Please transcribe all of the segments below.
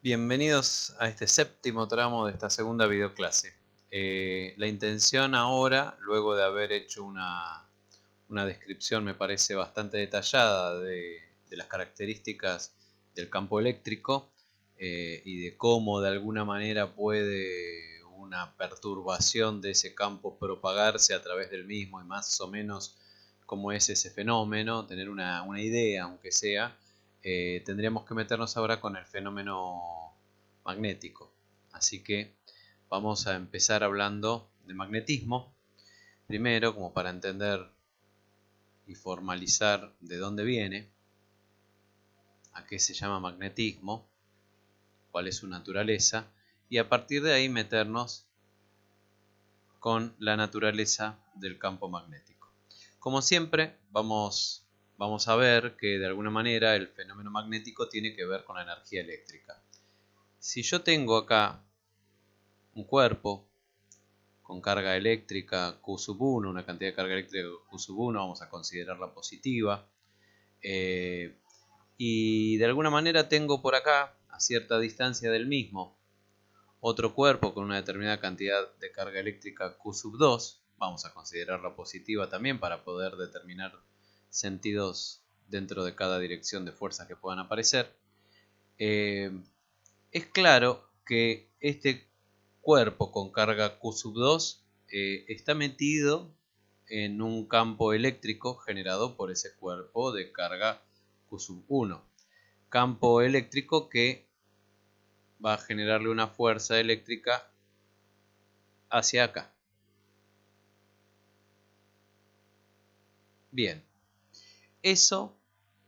Bienvenidos a este séptimo tramo de esta segunda videoclase. La intención ahora, luego de haber hecho una descripción me parece bastante detallada de las características del campo eléctrico y de cómo de alguna manera puede una perturbación de ese campo propagarse a través del mismo y más o menos cómo es ese fenómeno, tener una idea aunque sea. Tendríamos que meternos ahora con el fenómeno magnético. Así que vamos a empezar hablando de magnetismo. Primero, como para entender y formalizar de dónde viene, a qué se llama magnetismo, cuál es su naturaleza, y a partir de ahí meternos con la naturaleza del campo magnético. Como siempre, vamos a ver que de alguna manera el fenómeno magnético tiene que ver con la energía eléctrica. Si yo tengo acá un cuerpo con carga eléctrica Q sub 1, una cantidad de carga eléctrica Q sub 1, vamos a considerarla positiva, y de alguna manera tengo por acá, a cierta distancia del mismo, otro cuerpo con una determinada cantidad de carga eléctrica Q sub 2, vamos a considerarla positiva también para poder determinar sentidos dentro de cada dirección de fuerzas que puedan aparecer. Es claro que este cuerpo con carga Q sub 2 está metido en un campo eléctrico generado por ese cuerpo de carga Q sub 1. Campo eléctrico que va a generarle una fuerza eléctrica hacia acá. Bien, eso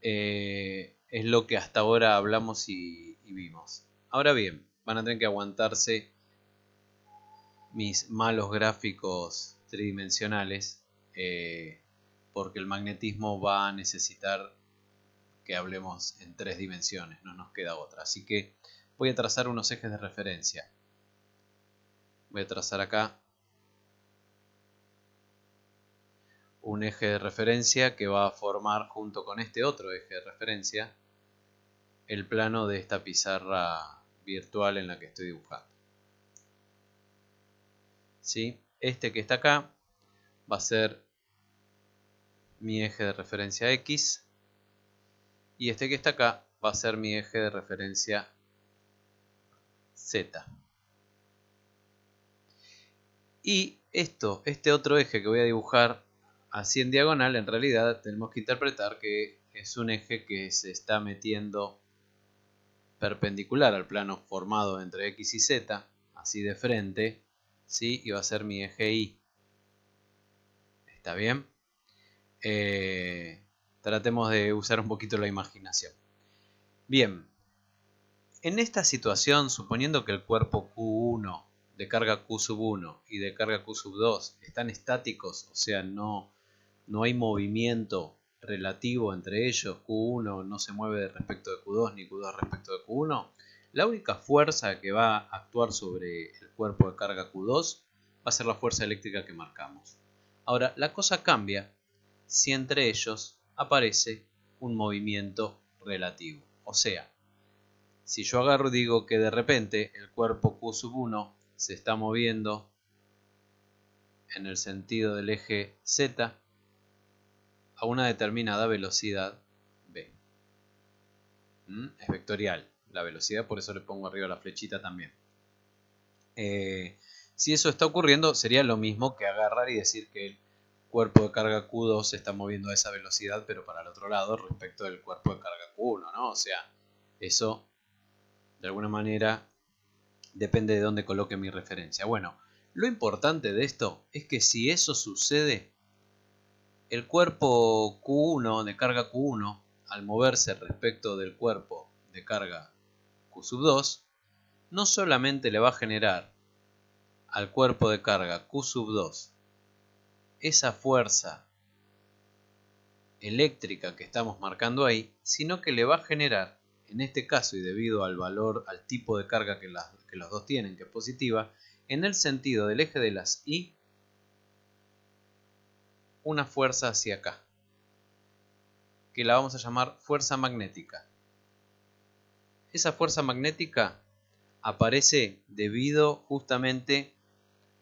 es lo que hasta ahora hablamos y vimos. Ahora bien, van a tener que aguantarse mis malos gráficos tridimensionales porque el magnetismo va a necesitar que hablemos en 3 dimensiones, no nos queda otra. Así que voy a trazar unos ejes de referencia. Voy a trazar acá un eje de referencia que va a formar junto con este otro eje de referencia el plano de esta pizarra virtual en la que estoy dibujando. ¿Sí? Este que está acá va a ser mi eje de referencia X y este que está acá va a ser mi eje de referencia Z. Y este otro eje que voy a dibujar así en diagonal, en realidad tenemos que interpretar que es un eje que se está metiendo perpendicular al plano formado entre X y Z, así de frente, ¿sí? Y va a ser mi eje Y. ¿Está bien? Tratemos de usar un poquito la imaginación. Bien, en esta situación, suponiendo que el cuerpo Q1 de carga Q sub 1 y de carga Q sub 2 están estáticos, o sea, no hay movimiento relativo entre ellos, Q1 no se mueve respecto de Q2 ni Q2 respecto de Q1, la única fuerza que va a actuar sobre el cuerpo de carga Q2 va a ser la fuerza eléctrica que marcamos. Ahora, la cosa cambia si entre ellos aparece un movimiento relativo. O sea, si yo agarro y digo que de repente el cuerpo Q sub 1 se está moviendo en el sentido del eje Z a una determinada velocidad v. Es vectorial la velocidad, por eso le pongo arriba la flechita también. Si eso está ocurriendo, sería lo mismo que agarrar y decir que el cuerpo de carga Q2 se está moviendo a esa velocidad, pero para el otro lado respecto del cuerpo de carga Q1, ¿no? O sea, eso de alguna manera depende de dónde coloque mi referencia. Bueno, lo importante de esto es que si eso sucede, el cuerpo Q1 de carga Q1, al moverse respecto del cuerpo de carga Q sub 2, no solamente le va a generar al cuerpo de carga Q sub 2 esa fuerza eléctrica que estamos marcando ahí, sino que le va a generar, en este caso y debido al valor, al tipo de carga que los dos tienen, que es positiva, en el sentido del eje de las Y, una fuerza hacia acá, que la vamos a llamar fuerza magnética. Esa fuerza magnética aparece debido justamente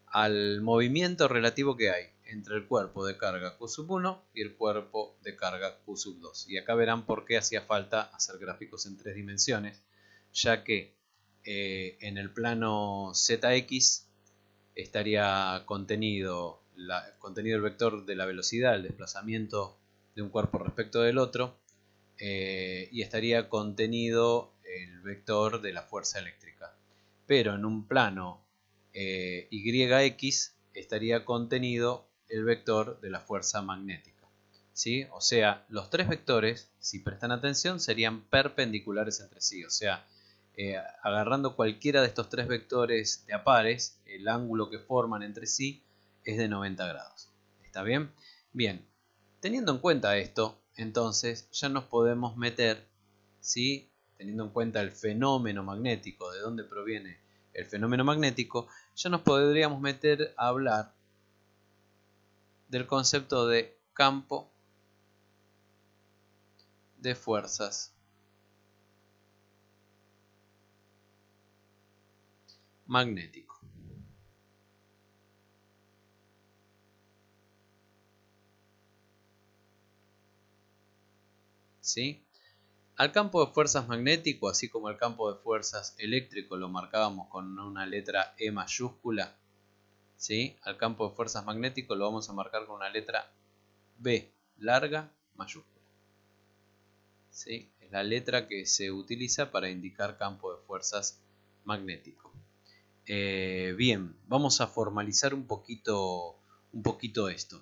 al movimiento relativo que hay entre el cuerpo de carga Q1 y el cuerpo de carga Q2. Y acá verán por qué hacía falta hacer gráficos en 3 dimensiones, ya que en el plano ZX estaría contenido el vector de la velocidad, el desplazamiento de un cuerpo respecto del otro, y estaría contenido el vector de la fuerza eléctrica. Pero en un plano YX estaría contenido el vector de la fuerza magnética. ¿Sí? O sea, los tres vectores, si prestan atención, serían perpendiculares entre sí. O sea, agarrando cualquiera de estos tres vectores de a pares, el ángulo que forman entre sí es de 90 grados. ¿Está bien? Bien, teniendo en cuenta esto, entonces ya nos podemos meter, ¿sí? Teniendo en cuenta el fenómeno magnético, de dónde proviene el fenómeno magnético, ya nos podríamos meter a hablar del concepto de campo de fuerzas magnético. ¿Sí? Al campo de fuerzas magnético, así como al campo de fuerzas eléctrico, lo marcábamos con una letra E mayúscula. ¿Sí? Al campo de fuerzas magnético lo vamos a marcar con una letra B larga mayúscula. ¿Sí? Es la letra que se utiliza para indicar campo de fuerzas magnético. Bien, vamos a formalizar un poquito esto.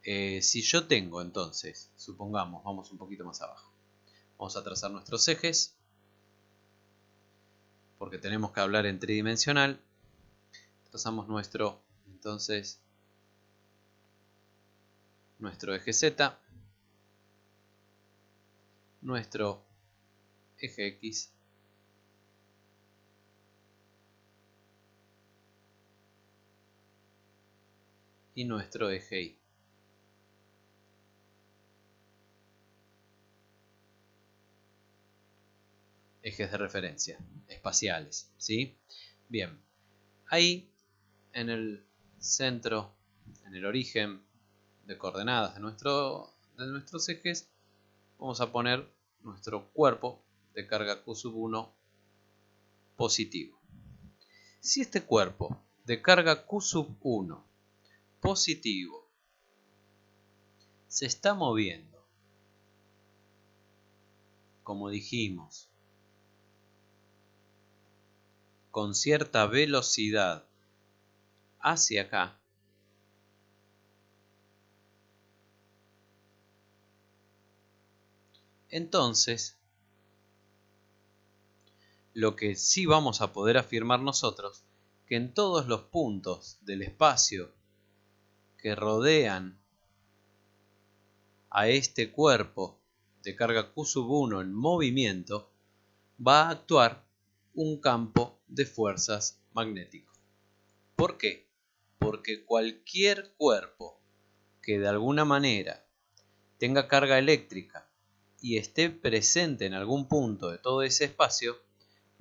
Si yo tengo entonces, supongamos, vamos un poquito más abajo. Vamos a trazar nuestros ejes, porque tenemos que hablar en tridimensional. Trazamos nuestro eje Z, nuestro eje X y nuestro eje Y. Ejes de referencia, espaciales, ¿sí? Bien, ahí en el centro, en el origen de coordenadas de nuestros ejes, vamos a poner nuestro cuerpo de carga Q1 positivo. Si este cuerpo de carga Q1 positivo se está moviendo, como dijimos, con cierta velocidad hacia acá, entonces lo que sí vamos a poder afirmar nosotros, que en todos los puntos del espacio que rodean a este cuerpo de carga Q1 en movimiento, va a actuar un campo de fuerzas magnético. ¿Por qué? Porque cualquier cuerpo que de alguna manera tenga carga eléctrica y esté presente en algún punto de todo ese espacio,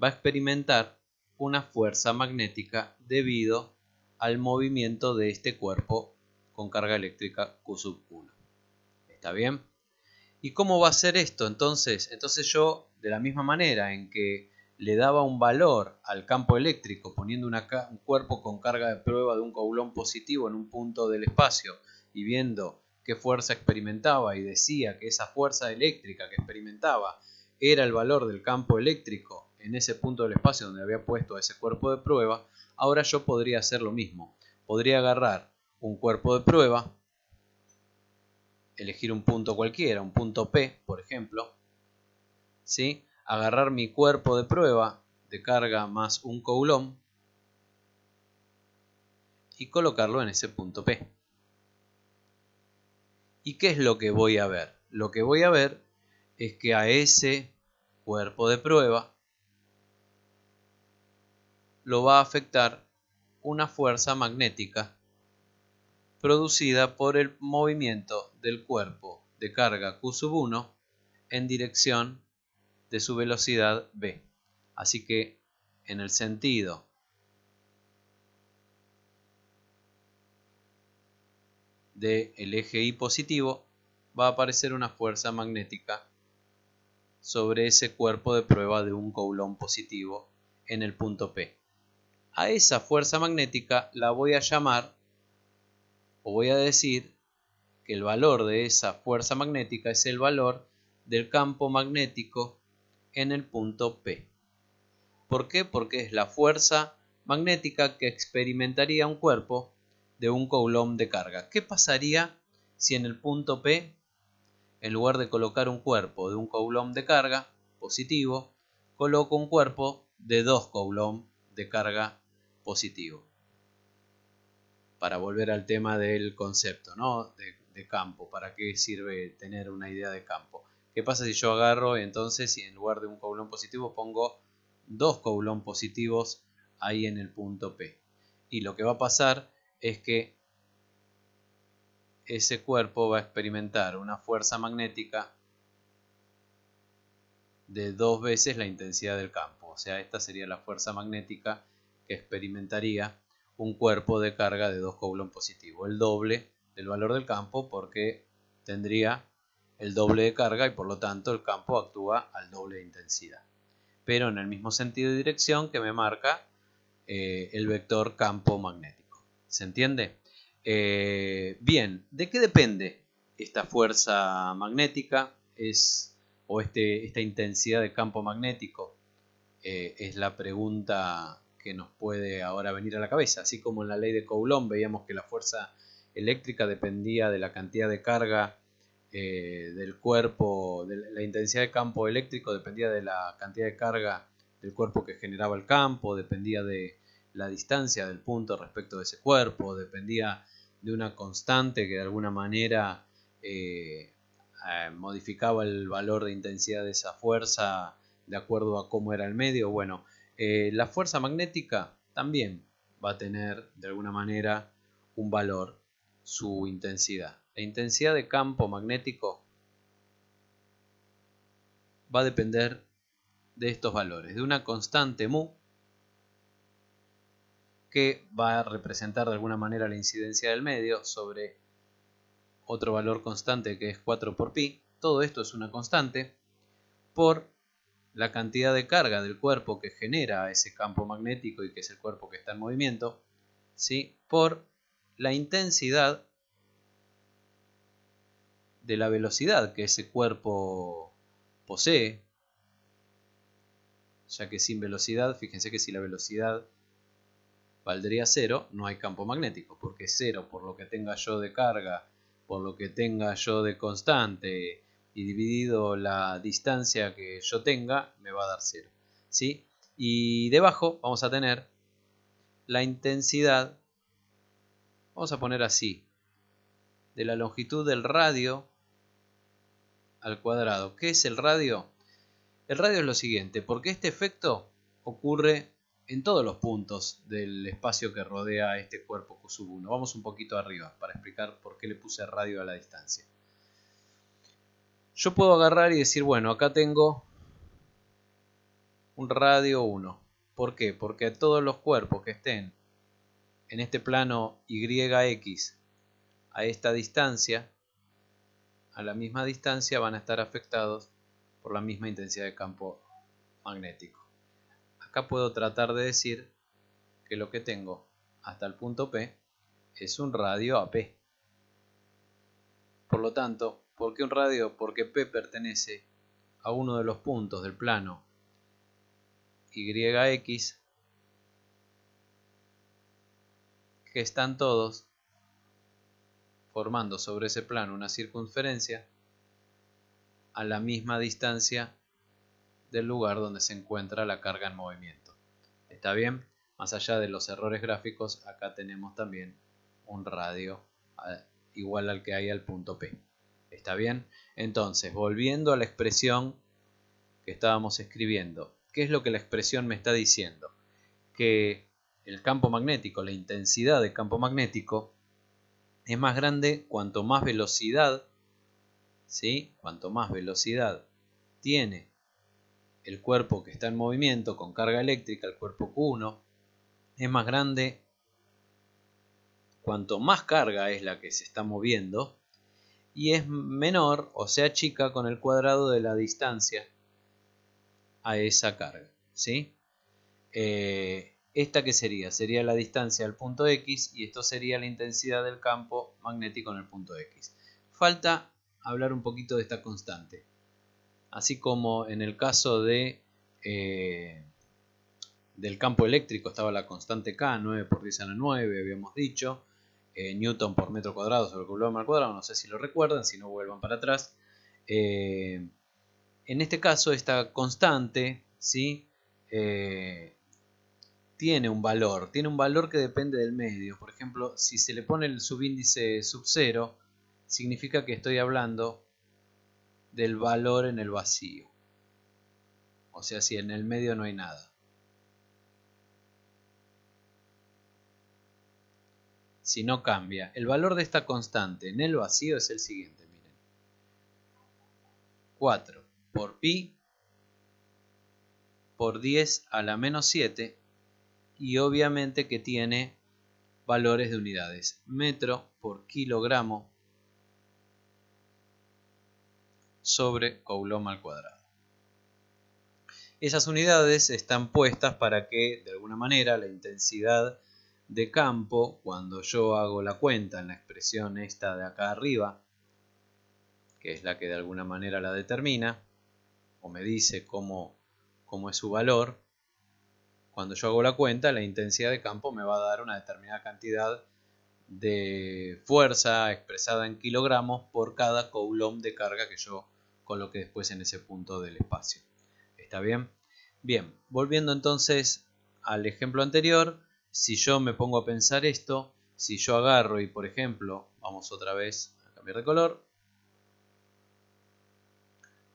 va a experimentar una fuerza magnética debido al movimiento de este cuerpo con carga eléctrica Q1. ¿Está bien? ¿Y cómo va a ser esto? Entonces yo, de la misma manera en que le daba un valor al campo eléctrico poniendo un cuerpo con carga de prueba de un coulomb positivo en un punto del espacio y viendo qué fuerza experimentaba y decía que esa fuerza eléctrica que experimentaba era el valor del campo eléctrico en ese punto del espacio donde había puesto ese cuerpo de prueba, ahora yo podría hacer lo mismo. Podría agarrar un cuerpo de prueba, elegir un punto cualquiera, un punto P, por ejemplo, ¿sí? Agarrar mi cuerpo de prueba de carga más un coulomb y colocarlo en ese punto P. ¿Y qué es lo que voy a ver? Lo que voy a ver es que a ese cuerpo de prueba lo va a afectar una fuerza magnética producida por el movimiento del cuerpo de carga Q1 en dirección de su velocidad v. Así que en el sentido del eje Y positivo, va a aparecer una fuerza magnética sobre ese cuerpo de prueba de un Coulomb positivo en el punto P. A esa fuerza magnética la voy a llamar, o voy a decir, que el valor de esa fuerza magnética es el valor del campo magnético en el punto P. ¿Por qué? Porque es la fuerza magnética que experimentaría un cuerpo de un Coulomb de carga. ¿Qué pasaría si en el punto P, en lugar de colocar un cuerpo de un Coulomb de carga positivo, coloco un cuerpo de 2 Coulomb de carga positivo? Para volver al tema del concepto, ¿no? de campo, ¿para qué sirve tener una idea de campo? ¿Qué pasa si yo agarro entonces y en lugar de un Coulomb positivo pongo 2 Coulomb positivos ahí en el punto P? Y lo que va a pasar es que ese cuerpo va a experimentar una fuerza magnética de 2 veces la intensidad del campo. O sea, esta sería la fuerza magnética que experimentaría un cuerpo de carga de 2 Coulomb positivo, el doble del valor del campo, porque tendría el doble de carga y por lo tanto el campo actúa al doble de intensidad, pero en el mismo sentido y dirección que me marca el vector campo magnético. ¿Se entiende? Bien, ¿de qué depende esta fuerza magnética? Esta intensidad de campo magnético es la pregunta que nos puede ahora venir a la cabeza. Así como en la ley de Coulomb veíamos que la fuerza eléctrica dependía de la cantidad de carga del cuerpo, la intensidad de campo eléctrico dependía de la cantidad de carga del cuerpo que generaba el campo, dependía de la distancia del punto respecto de ese cuerpo, dependía de una constante que de alguna manera modificaba el valor de intensidad de esa fuerza de acuerdo a cómo era el medio. Bueno, la fuerza magnética también va a tener de alguna manera un valor, su intensidad. La intensidad de campo magnético va a depender de estos valores, de una constante mu que va a representar de alguna manera la incidencia del medio sobre otro valor constante que es 4 por pi. Todo esto es una constante por la cantidad de carga del cuerpo que genera ese campo magnético y que es el cuerpo que está en movimiento, ¿sí? Por la intensidad de la velocidad que ese cuerpo posee, ya que sin velocidad, fíjense que si la velocidad valdría 0, no hay campo magnético, porque 0 por lo que tenga yo de carga, por lo que tenga yo de constante, y dividido la distancia que yo tenga, me va a dar 0. ¿Sí? Y debajo vamos a tener la intensidad, vamos a poner así, de la longitud del radio al cuadrado. ¿Qué es el radio? El radio es lo siguiente, porque este efecto ocurre en todos los puntos del espacio que rodea este cuerpo Q1. Vamos un poquito arriba para explicar por qué le puse radio a la distancia. Yo puedo agarrar y decir, bueno, acá tengo un radio 1. ¿Por qué? Porque todos los cuerpos que estén en este plano YX a esta distancia, a la misma distancia, van a estar afectados por la misma intensidad de campo magnético. Acá puedo tratar de decir que lo que tengo hasta el punto P es un radio AP. Por lo tanto, ¿por qué un radio? Porque P pertenece a uno de los puntos del plano YX que están todos formando sobre ese plano una circunferencia a la misma distancia del lugar donde se encuentra la carga en movimiento. ¿Está bien? Más allá de los errores gráficos, acá tenemos también un radio igual al que hay al punto P. ¿Está bien? Entonces, volviendo a la expresión que estábamos escribiendo, ¿qué es lo que la expresión me está diciendo? Que el campo magnético, la intensidad del campo magnético, es más grande cuanto más velocidad, ¿sí? Cuanto más velocidad tiene el cuerpo que está en movimiento con carga eléctrica, el cuerpo Q1, es más grande cuanto más carga es la que se está moviendo, y es menor o se achica con el cuadrado de la distancia a esa carga, ¿sí? ¿Esta qué sería? Sería la distancia al punto X, y esto sería la intensidad del campo magnético en el punto X. Falta hablar un poquito de esta constante. Así como en el caso del campo eléctrico estaba la constante K, 9 por 10 a la 9, habíamos dicho, Newton por metro cuadrado sobre coulomb al cuadrado, no sé si lo recuerdan, si no vuelvan para atrás. En este caso esta constante, ¿sí? Tiene un valor que depende del medio. Por ejemplo, si se le pone el subíndice sub 0, significa que estoy hablando del valor en el vacío. O sea, si en el medio no hay nada. Si no cambia. El valor de esta constante en el vacío es el siguiente, miren. 4 por pi por 10 a la menos 7, y obviamente que tiene valores de unidades. Metro por kilogramo sobre coulomb al cuadrado. Esas unidades están puestas para que, de alguna manera, la intensidad de campo, cuando yo hago la cuenta en la expresión esta de acá arriba, que es la que de alguna manera la determina, o me dice cómo es su valor, cuando yo hago la cuenta, la intensidad de campo me va a dar una determinada cantidad de fuerza expresada en kilogramos por cada coulomb de carga que yo coloque después en ese punto del espacio. ¿Está bien? Bien, volviendo entonces al ejemplo anterior, si yo me pongo a pensar esto, si yo agarro y, por ejemplo, vamos otra vez a cambiar de color,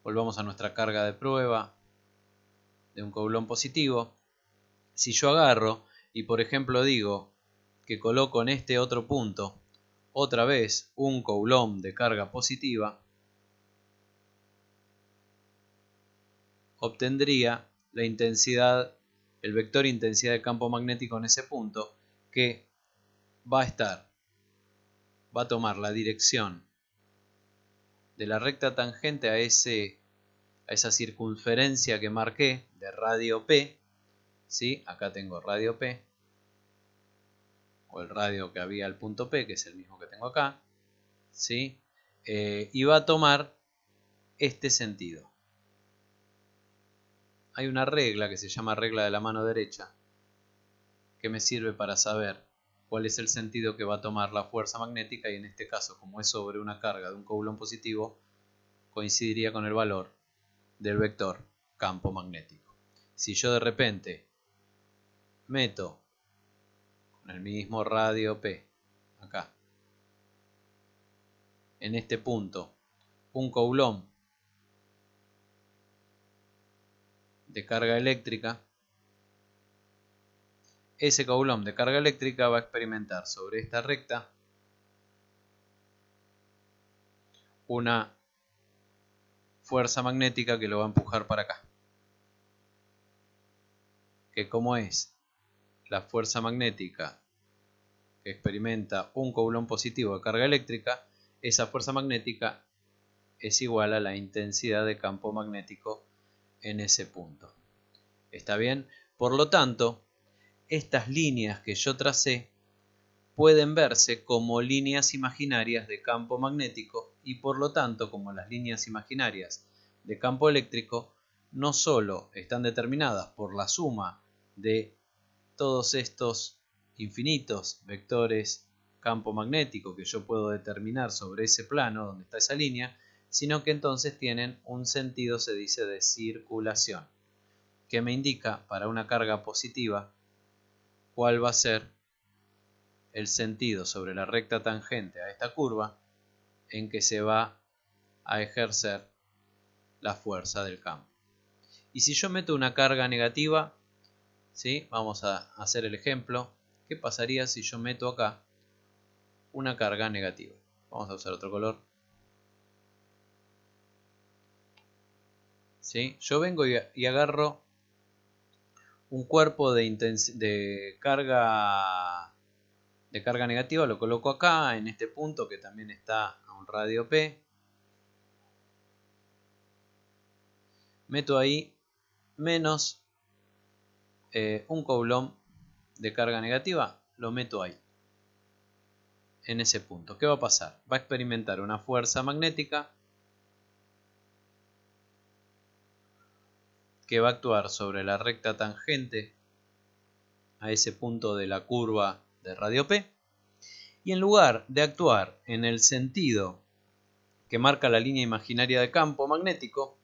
volvamos a nuestra carga de prueba de un coulomb positivo. Si yo agarro y, por ejemplo, digo que coloco en este otro punto otra vez un coulomb de carga positiva, obtendría la intensidad, el vector intensidad de campo magnético en ese punto, que va a tomar la dirección de la recta tangente a esa circunferencia que marqué de radio P, ¿sí? Acá tengo radio P, o el radio que había al punto P, que es el mismo que tengo acá, ¿sí? Y va a tomar este sentido. Hay una regla que se llama regla de la mano derecha, que me sirve para saber cuál es el sentido que va a tomar la fuerza magnética, y en este caso, como es sobre una carga de un coulomb positivo, coincidiría con el valor del vector campo magnético. Si yo de repente meto con el mismo radio P acá en este punto un coulomb de carga eléctrica, ese coulomb de carga eléctrica va a experimentar sobre esta recta una fuerza magnética que lo va a empujar para acá, que como es la fuerza magnética que experimenta un coulomb positivo de carga eléctrica, esa fuerza magnética es igual a la intensidad de campo magnético en ese punto. ¿Está bien? Por lo tanto, estas líneas que yo tracé pueden verse como líneas imaginarias de campo magnético, y por lo tanto, como las líneas imaginarias de campo eléctrico no solo están determinadas por la suma de todos estos infinitos vectores campo magnético que yo puedo determinar sobre ese plano donde está esa línea, sino que entonces tienen un sentido, se dice, de circulación, que me indica para una carga positiva cuál va a ser el sentido sobre la recta tangente a esta curva en que se va a ejercer la fuerza del campo. Y si yo meto una carga negativa, ¿sí? Vamos a hacer el ejemplo. ¿Qué pasaría si yo meto acá una carga negativa? Vamos a usar otro color. ¿sí? Yo vengo y agarro un cuerpo de carga negativa, lo coloco acá, en este punto que también está a un radio P. Meto ahí menos un coulomb de carga negativa, lo meto ahí, en ese punto. ¿Qué va a pasar? Va a experimentar una fuerza magnética que va a actuar sobre la recta tangente a ese punto de la curva de radio P, y en lugar de actuar en el sentido que marca la línea imaginaria de campo magnético,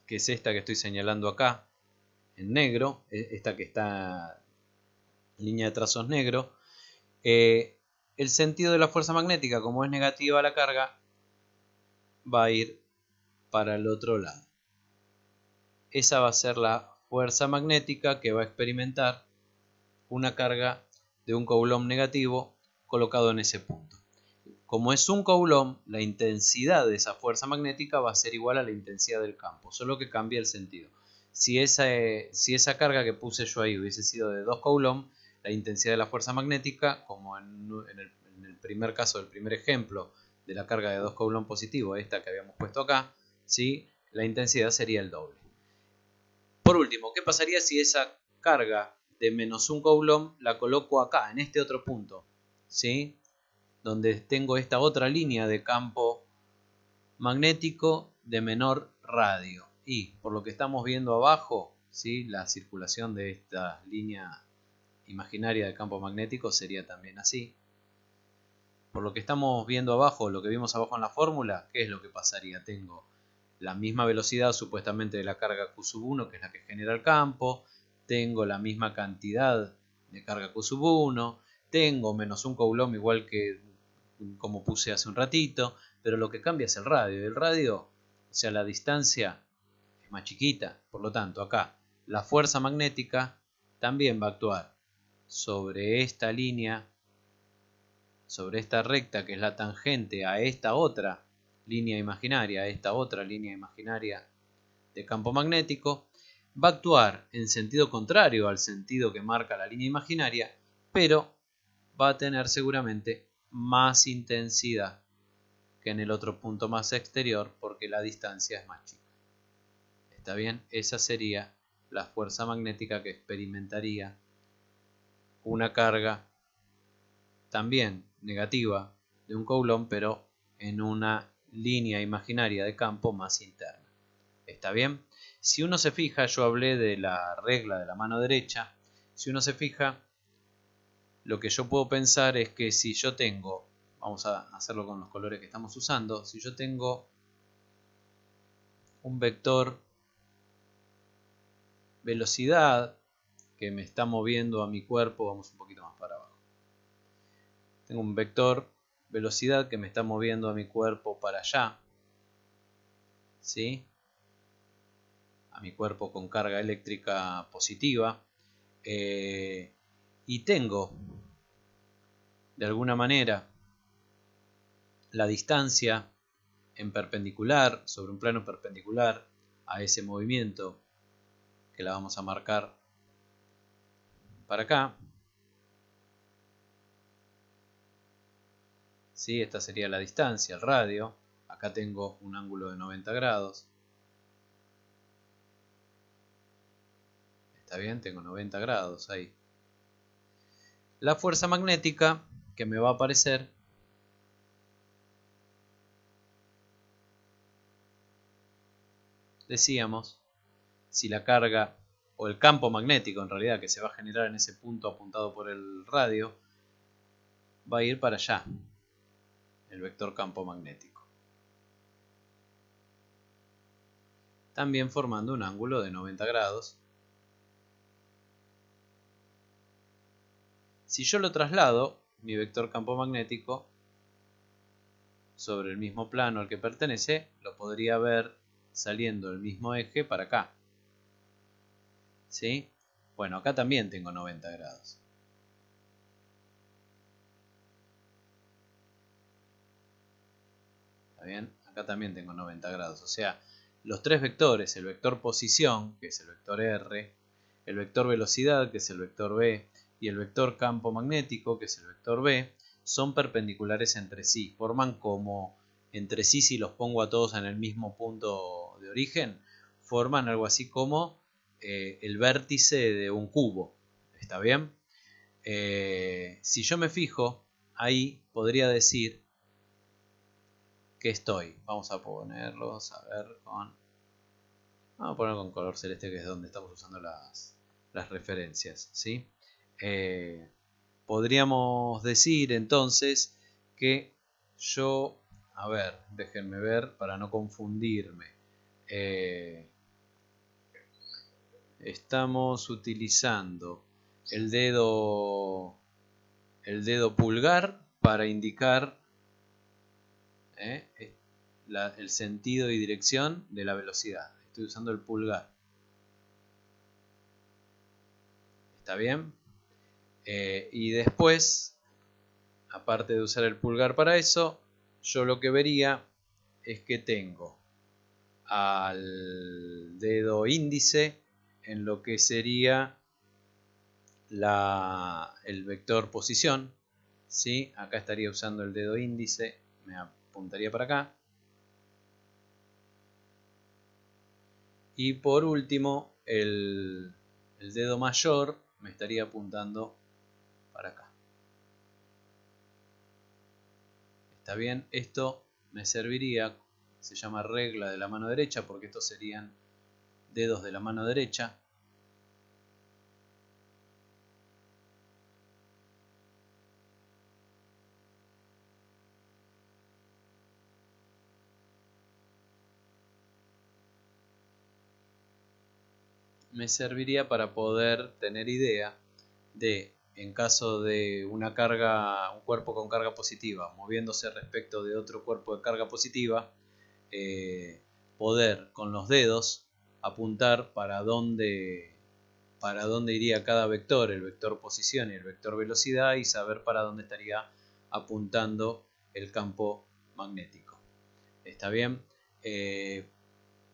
que es esta que estoy señalando acá en negro, esta que está en línea de trazos negro, el sentido de la fuerza magnética, como es negativa la carga, va a ir para el otro lado. Esa va a ser la fuerza magnética que va a experimentar una carga de un coulomb negativo colocado en ese punto. Como es un coulomb, la intensidad de esa fuerza magnética va a ser igual a la intensidad del campo, solo que cambia el sentido. Si esa carga que puse yo ahí hubiese sido de 2 coulomb, la intensidad de la fuerza magnética, como en el primer caso del primer ejemplo de la carga de 2 coulomb positivo, esta que habíamos puesto acá, ¿sí? La intensidad sería el doble. Por último, ¿qué pasaría si esa carga de menos 1 coulomb la coloco acá, en este otro punto? ¿Sí? Donde tengo esta otra línea de campo magnético de menor radio. Y por lo que estamos viendo abajo, ¿sí? La circulación de esta línea imaginaria de campo magnético sería también así. Por lo que estamos viendo abajo, lo que vimos abajo en la fórmula, ¿qué es lo que pasaría? Tengo la misma velocidad supuestamente de la carga Q1, que es la que genera el campo. Tengo la misma cantidad de carga Q1. Tengo menos un coulomb igual que como puse hace un ratito. Pero lo que cambia es el radio. El radio, o sea, la distancia es más chiquita. Por lo tanto, acá la fuerza magnética también va a actuar sobre esta línea, sobre esta recta que es la tangente a esta otra línea imaginaria, a esta otra línea imaginaria de campo magnético, va a actuar en sentido contrario al sentido que marca la línea imaginaria, pero va a tener seguramente más intensidad que en el otro punto más exterior porque la distancia es más chica. ¿Está bien? Esa sería la fuerza magnética que experimentaría una carga también negativa de un coulomb, pero en una línea imaginaria de campo más interna. ¿Está bien? Si uno se fija, yo hablé de la regla de la mano derecha. Si uno se fija, lo que yo puedo pensar es que si yo tengo, vamos a hacerlo con los colores que estamos usando, si yo tengo un vector velocidad que me está moviendo a mi cuerpo, vamos un poquito más para abajo. Tengo un vector velocidad que me está moviendo a mi cuerpo para allá, ¿sí? A mi cuerpo con carga eléctrica positiva, y tengo de alguna manera la distancia en perpendicular, sobre un plano perpendicular a ese movimiento, que la vamos a marcar para acá. ¿Sí? Esta sería la distancia, el radio. Acá tengo un ángulo de 90 grados. ¿Está bien? Tengo 90 grados ahí. La fuerza magnética que me va a aparecer decíamos, si la carga o el campo magnético en realidad que se va a generar en ese punto apuntado por el radio va a ir para allá, el vector campo magnético, también formando un ángulo de 90 grados. Si yo lo traslado, mi vector campo magnético, sobre el mismo plano al que pertenece, lo podría ver saliendo del mismo eje para acá. ¿Sí? Bueno, acá también tengo 90 grados. ¿Está bien? Acá también tengo 90 grados. O sea, los tres vectores, el vector posición, que es el vector R, el vector velocidad, que es el vector B, y el vector campo magnético, que es el vector B, son perpendiculares entre sí. Forman como entre sí, si los pongo a todos en el mismo punto de origen, forman algo así como el vértice de un cubo. ¿Está bien? Si yo me fijo, ahí podría decir que estoy. Vamos a ponerlos, a ver, vamos a poner con color celeste, que es donde estamos usando las referencias, ¿sí? Podríamos decir entonces que yo, a ver, déjenme ver para no confundirme. Estamos utilizando el dedo pulgar para indicar el sentido y dirección de la velocidad. Estoy usando el pulgar. ¿Está bien? Y después, aparte de usar el pulgar para eso, yo lo que vería es que tengo al dedo índice en lo que sería el vector posición, ¿sí? Acá estaría usando el dedo índice, me apuntaría para acá. Y por último, el dedo mayor me estaría apuntando para acá. ¿Está bien? Esto me serviría, se llama regla de la mano derecha, porque estos serían dedos de la mano derecha. Me serviría para poder tener idea de, en caso de una carga, un cuerpo con carga positiva moviéndose respecto de otro cuerpo de carga positiva, poder con los dedos apuntar para dónde iría cada vector, el vector posición y el vector velocidad, y saber para dónde estaría apuntando el campo magnético. ¿Está bien?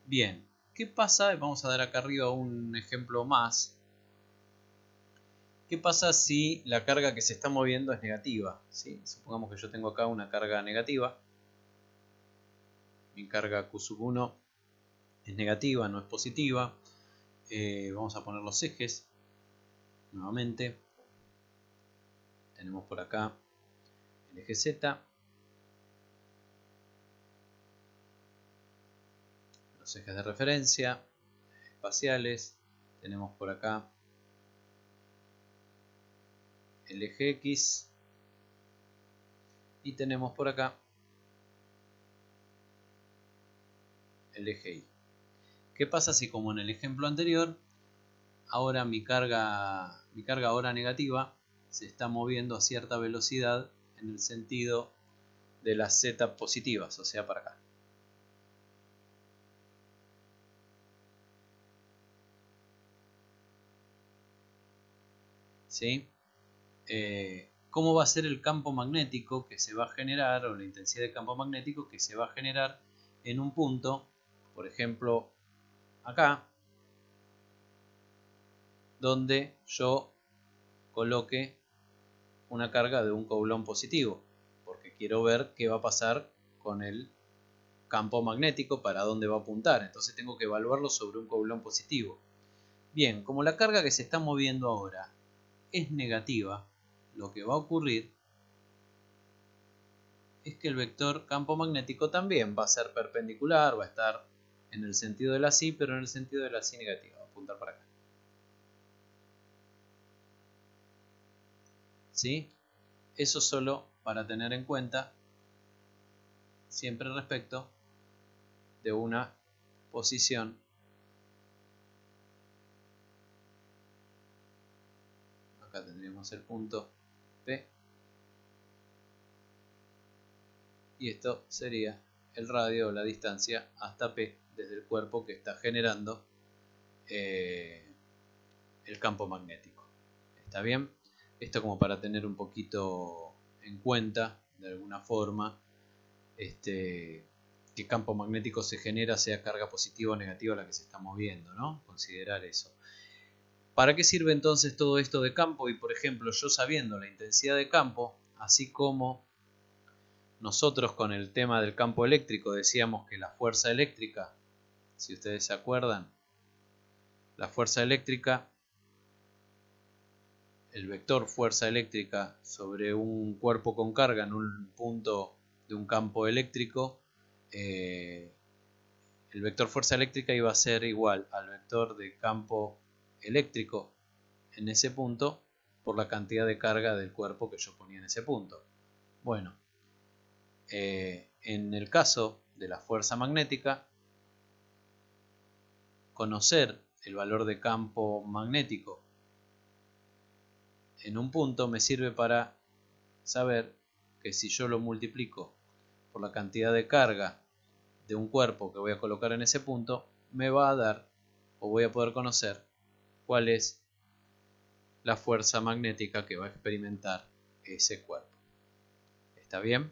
Bien, ¿qué pasa? Vamos a dar acá arriba un ejemplo más. ¿Qué pasa si la carga que se está moviendo es negativa? ¿Sí? Supongamos que yo tengo acá una carga negativa. Mi carga Q1 es negativa, no es positiva. Vamos a poner los ejes nuevamente. Tenemos por acá el eje Z, los ejes de referencia espaciales. Tenemos por acá el eje X y tenemos por acá el eje Y. ¿Qué pasa si, como en el ejemplo anterior, ahora mi carga ahora negativa se está moviendo a cierta velocidad en el sentido de las Z positivas, o sea, para acá? ¿Sí? ¿Cómo va a ser el campo magnético que se va a generar, o la intensidad de campo magnético que se va a generar en un punto, por ejemplo, acá, donde yo coloque una carga de un coulomb positivo, porque quiero ver qué va a pasar con el campo magnético, para dónde va a apuntar? Entonces tengo que evaluarlo sobre un coulomb positivo. Bien, como la carga que se está moviendo ahora es negativa, lo que va a ocurrir es que el vector campo magnético también va a ser perpendicular, va a estar en el sentido de la Y, pero en el sentido de la Y negativa, va a apuntar para acá. ¿Sí? Eso solo para tener en cuenta siempre respecto de una posición. Acá tendríamos el punto P. Y esto sería el radio o la distancia hasta P desde el cuerpo que está generando el campo magnético. ¿Está bien? Esto como para tener un poquito en cuenta, de alguna forma, qué campo magnético se genera, sea carga positiva o negativa la que se está moviendo, ¿no? Considerar eso. ¿Para qué sirve entonces todo esto de campo? Y por ejemplo, yo sabiendo la intensidad de campo, así como nosotros con el tema del campo eléctrico decíamos que la fuerza eléctrica, si ustedes se acuerdan, la fuerza eléctrica, el vector fuerza eléctrica sobre un cuerpo con carga en un punto de un campo eléctrico, el vector fuerza eléctrica iba a ser igual al vector de campo eléctrico en ese punto por la cantidad de carga del cuerpo que yo ponía en ese punto. Bueno, en el caso de la fuerza magnética, conocer el valor de campo magnético en un punto me sirve para saber que si yo lo multiplico por la cantidad de carga de un cuerpo que voy a colocar en ese punto, me va a dar, o voy a poder conocer, cuál es la fuerza magnética que va a experimentar ese cuerpo. ¿Está bien?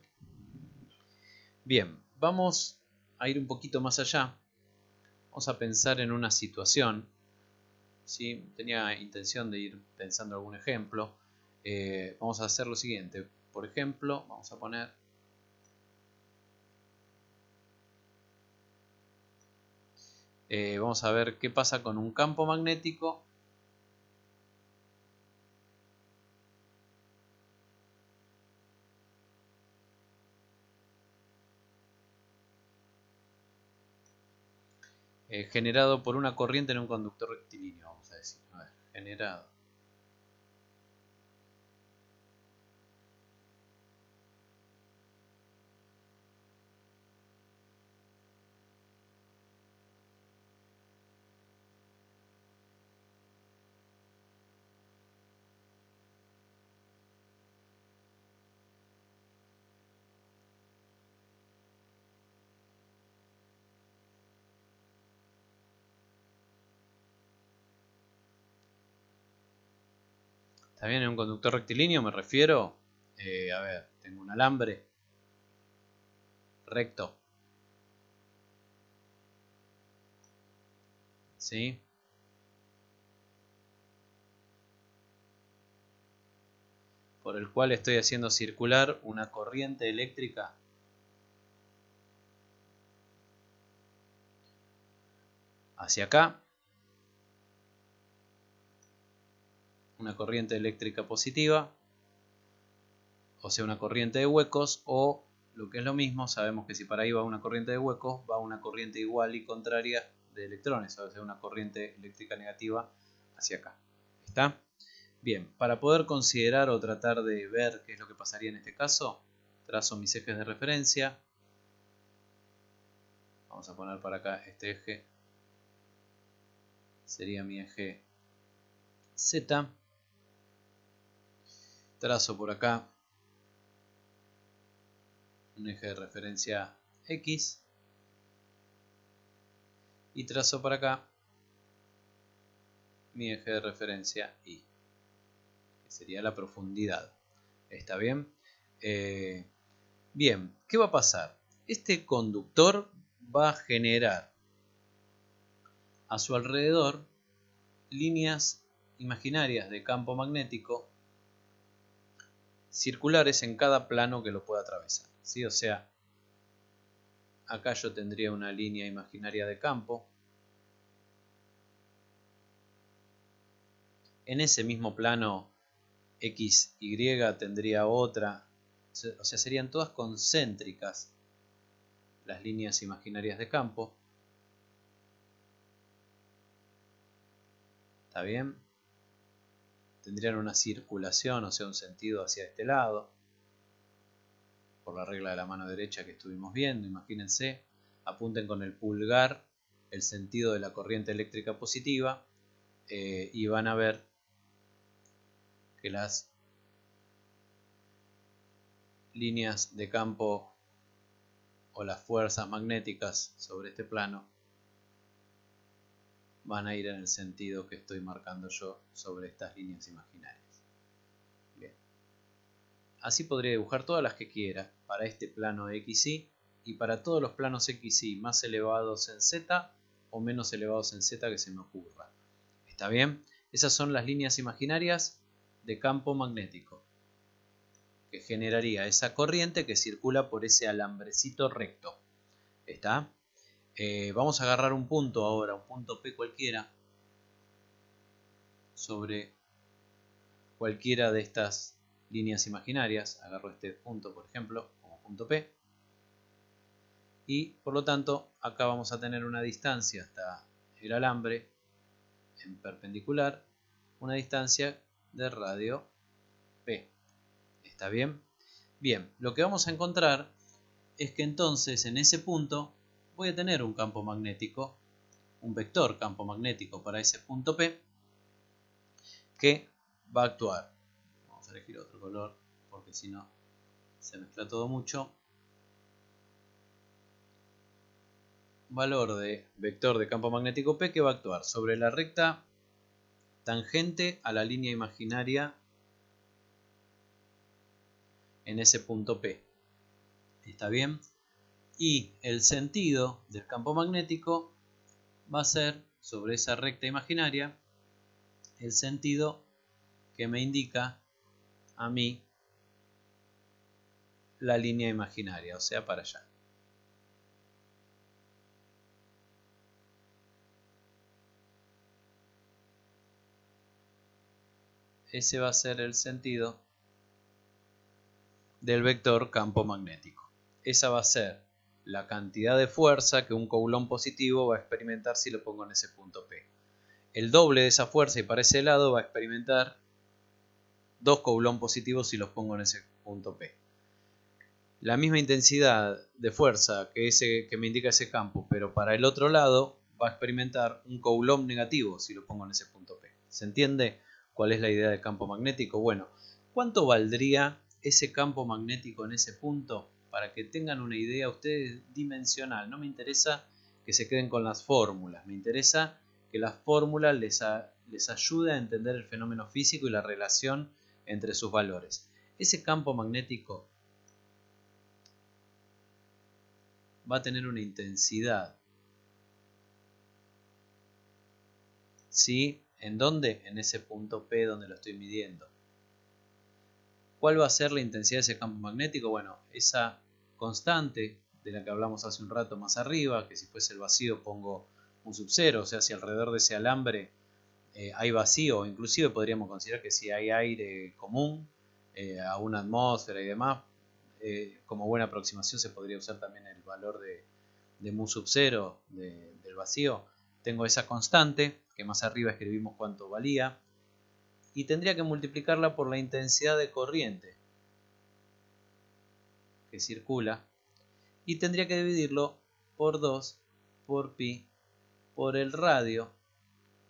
Bien, vamos a ir un poquito más allá. Vamos a pensar en una situación. ¿Sí? Tenía intención de ir pensando algún ejemplo. Vamos a hacer lo siguiente. Por ejemplo, vamos a poner vamos a ver qué pasa con un campo magnético generado por una corriente en un conductor rectilíneo, vamos a decir. A ver, generado. ¿Está bien? En un conductor rectilíneo me refiero, a ver, tengo un alambre recto, ¿sí? Por el cual estoy haciendo circular una corriente eléctrica hacia acá, una corriente eléctrica positiva, o sea, una corriente de huecos, o lo que es lo mismo, sabemos que si para ahí va una corriente de huecos, va una corriente igual y contraria de electrones, o sea, una corriente eléctrica negativa hacia acá. ¿Está? Bien, para poder considerar o tratar de ver qué es lo que pasaría en este caso, trazo mis ejes de referencia. Vamos a poner para acá este eje, sería mi eje Z. Trazo por acá un eje de referencia X. Y trazo para acá mi eje de referencia Y, que sería la profundidad. ¿Está bien? Bien, ¿qué va a pasar? Este conductor va a generar a su alrededor líneas imaginarias de campo magnético circulares en cada plano que lo pueda atravesar, ¿sí? O sea, acá yo tendría una línea imaginaria de campo. En ese mismo plano XY tendría otra. O sea, serían todas concéntricas las líneas imaginarias de campo. ¿Está bien? Tendrían una circulación, o sea, un sentido hacia este lado, por la regla de la mano derecha que estuvimos viendo. Imagínense, apunten con el pulgar el sentido de la corriente eléctrica positiva y van a ver que las líneas de campo o las fuerzas magnéticas sobre este plano van a ir en el sentido que estoy marcando yo sobre estas líneas imaginarias. Bien. Así podría dibujar todas las que quiera para este plano XY y para todos los planos x y más elevados en z o menos elevados en z que se me ocurra. ¿Está bien? Esas son las líneas imaginarias de campo magnético que generaría esa corriente que circula por ese alambrecito recto. ¿Está? Vamos a agarrar un punto ahora, un punto P cualquiera, sobre cualquiera de estas líneas imaginarias. Agarro este punto, por ejemplo, como punto P. Y por lo tanto, acá vamos a tener una distancia hasta el alambre en perpendicular, una distancia de radio P. ¿Está bien? Bien, lo que vamos a encontrar es que entonces en ese punto voy a tener un campo magnético, un vector campo magnético para ese punto P que va a actuar. Vamos a elegir otro color porque si no se mezcla todo mucho. Valor de vector de campo magnético P que va a actuar sobre la recta tangente a la línea imaginaria en ese punto P. ¿Está bien? Y el sentido del campo magnético va a ser sobre esa recta imaginaria el sentido que me indica a mí la línea imaginaria, o sea, para allá. Ese va a ser el sentido del vector campo magnético. Esa va a ser la cantidad de fuerza que un coulomb positivo va a experimentar si lo pongo en ese punto P. El doble de esa fuerza y para ese lado va a experimentar 2 coulomb positivos si los pongo en ese punto P. La misma intensidad de fuerza que me indica ese campo, pero para el otro lado va a experimentar un coulomb negativo si lo pongo en ese punto P. ¿Se entiende cuál es la idea del campo magnético? Bueno, ¿cuánto valdría ese campo magnético en ese punto? Para que tengan una idea ustedes dimensional. No me interesa que se queden con las fórmulas, me interesa que las fórmulas les ayude a entender el fenómeno físico y la relación entre sus valores. Ese campo magnético va a tener una intensidad. ¿Sí? ¿En dónde? En ese punto P donde lo estoy midiendo. ¿Cuál va a ser la intensidad de ese campo magnético? Bueno, esa constante de la que hablamos hace un rato más arriba, que si fuese el vacío pongo un sub 0, o sea, si alrededor de ese alambre hay vacío, inclusive podríamos considerar que si hay aire común a una atmósfera y demás, como buena aproximación se podría usar también el valor de mu sub 0 del vacío. Tengo esa constante, que más arriba escribimos cuánto valía, y tendría que multiplicarla por la intensidad de corriente que circula, y tendría que dividirlo por 2 por pi por el radio,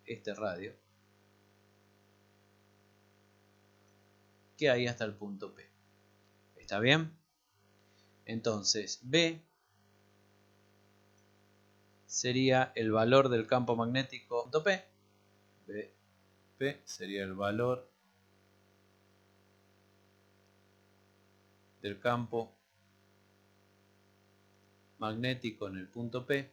este radio, que hay hasta el punto P. ¿Está bien? Entonces, B sería el valor del campo magnético punto P. P sería el valor del campo magnético en el punto P.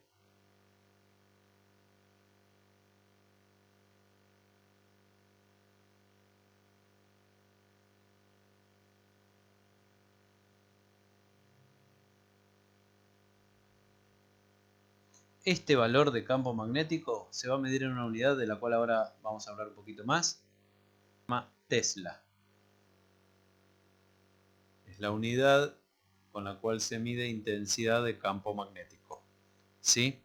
Este valor de campo magnético se va a medir en una unidad de la cual ahora vamos a hablar un poquito más. Se llama Tesla. Es la unidad con la cual se mide intensidad de campo magnético. ¿Sí?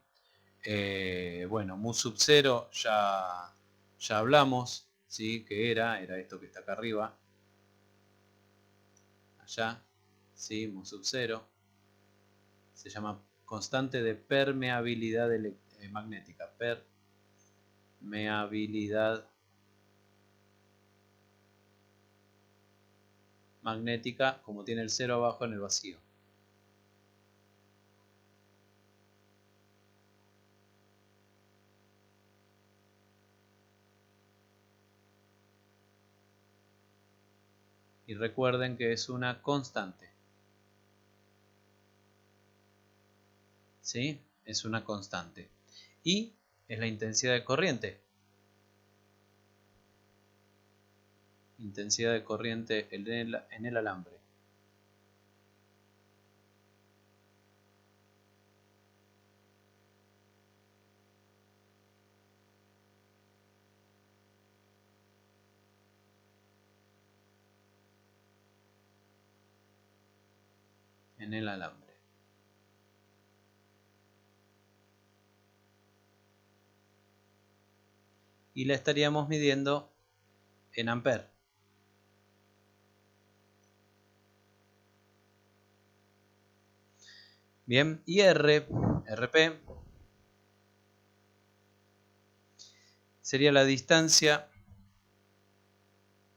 Bueno, mu sub 0 ya hablamos, ¿sí? Que era esto que está acá arriba. Allá, ¿sí? Mu sub 0. Se llama constante de permeabilidad magnética. Permeabilidad magnética, como tiene el 0 abajo en el vacío. Y recuerden que es una constante. ¿sí? Es una constante. Y es la intensidad de corriente. Intensidad de corriente en el alambre. En el alambre. Y la estaríamos midiendo en amperes. Bien, y RP, sería la distancia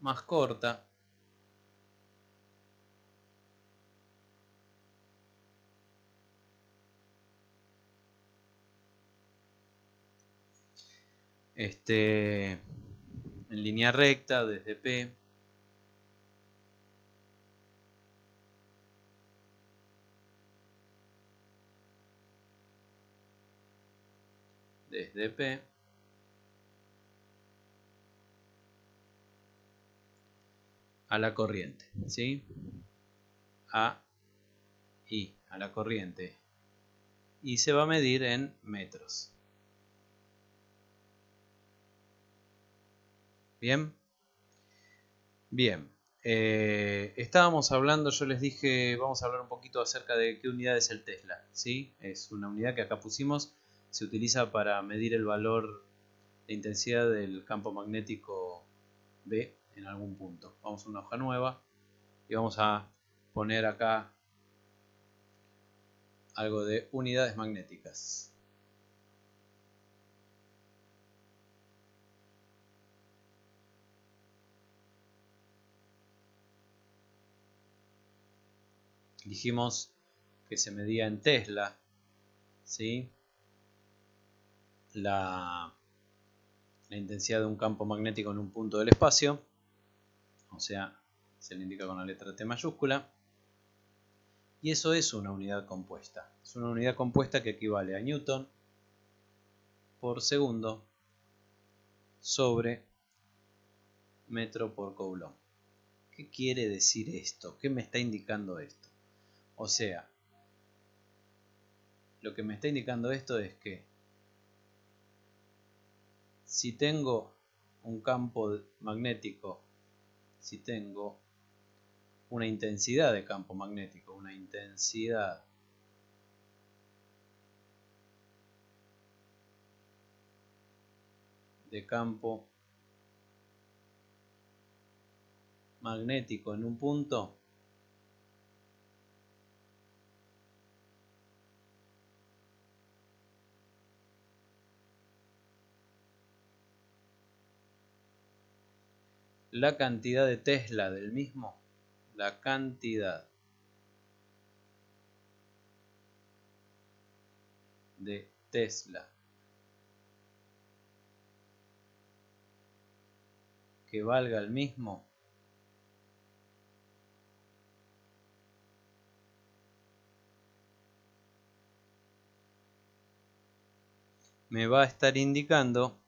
más corta en línea recta desde P a la corriente, ¿sí? A la corriente. Y se va a medir en metros. Bien. Bien. Estábamos hablando, yo les dije, vamos a hablar un poquito acerca de qué unidad es el Tesla, ¿sí? Es una unidad que acá pusimos, se utiliza para medir el valor de intensidad del campo magnético B en algún punto. Vamos a una hoja nueva y vamos a poner acá algo de unidades magnéticas. Dijimos que se medía en Tesla, ¿sí? La intensidad de un campo magnético en un punto del espacio, o sea, se le indica con la letra T mayúscula. Y eso es una unidad compuesta. Es una unidad compuesta que equivale a Newton por segundo sobre metro por Coulomb. ¿Qué quiere decir esto? ¿Qué me está indicando esto? O sea, lo que me está indicando esto es que si tengo un campo magnético, si tengo una intensidad de campo magnético, una intensidad de campo magnético en un punto, la cantidad de Tesla del mismo, la cantidad de Tesla que valga el mismo me va a estar indicando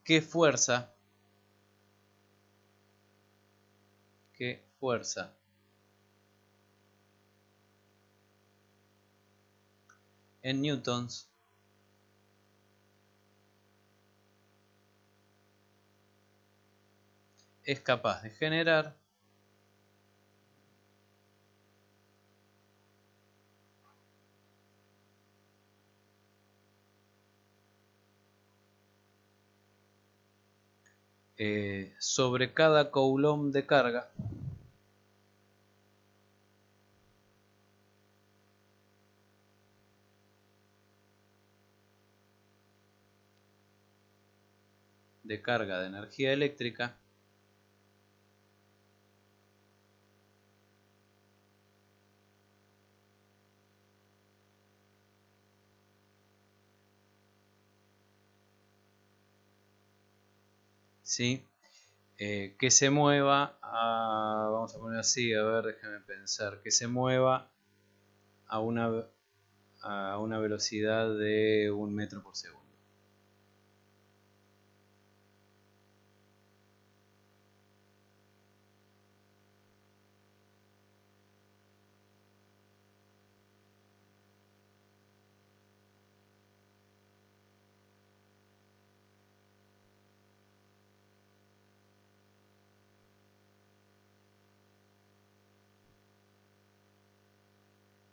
qué fuerza en newtons es capaz de generar sobre cada coulomb de carga de energía eléctrica ¿sí? Que se mueva vamos a poner así, a ver, déjame pensar, que se mueva a una velocidad de 1 metro por segundo.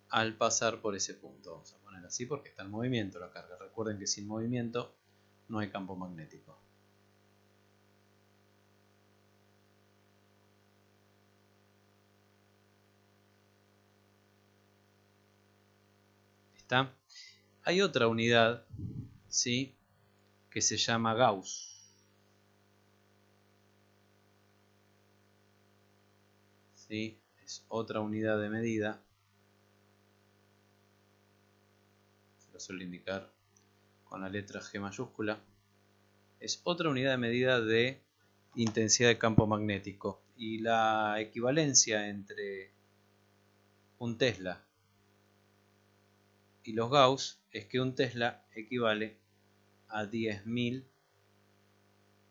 Al pasar por ese punto, vamos a poner así porque está en movimiento la carga. Recuerden que sin movimiento no hay campo magnético. ¿Está? Hay otra unidad, ¿sí?, que se llama Gauss. ¿Sí? Es otra unidad de medida. Se lo suele indicar con la letra G mayúscula. Es otra unidad de medida de intensidad de campo magnético. Y la equivalencia entre un Tesla y los Gauss es que un Tesla equivale a 10.000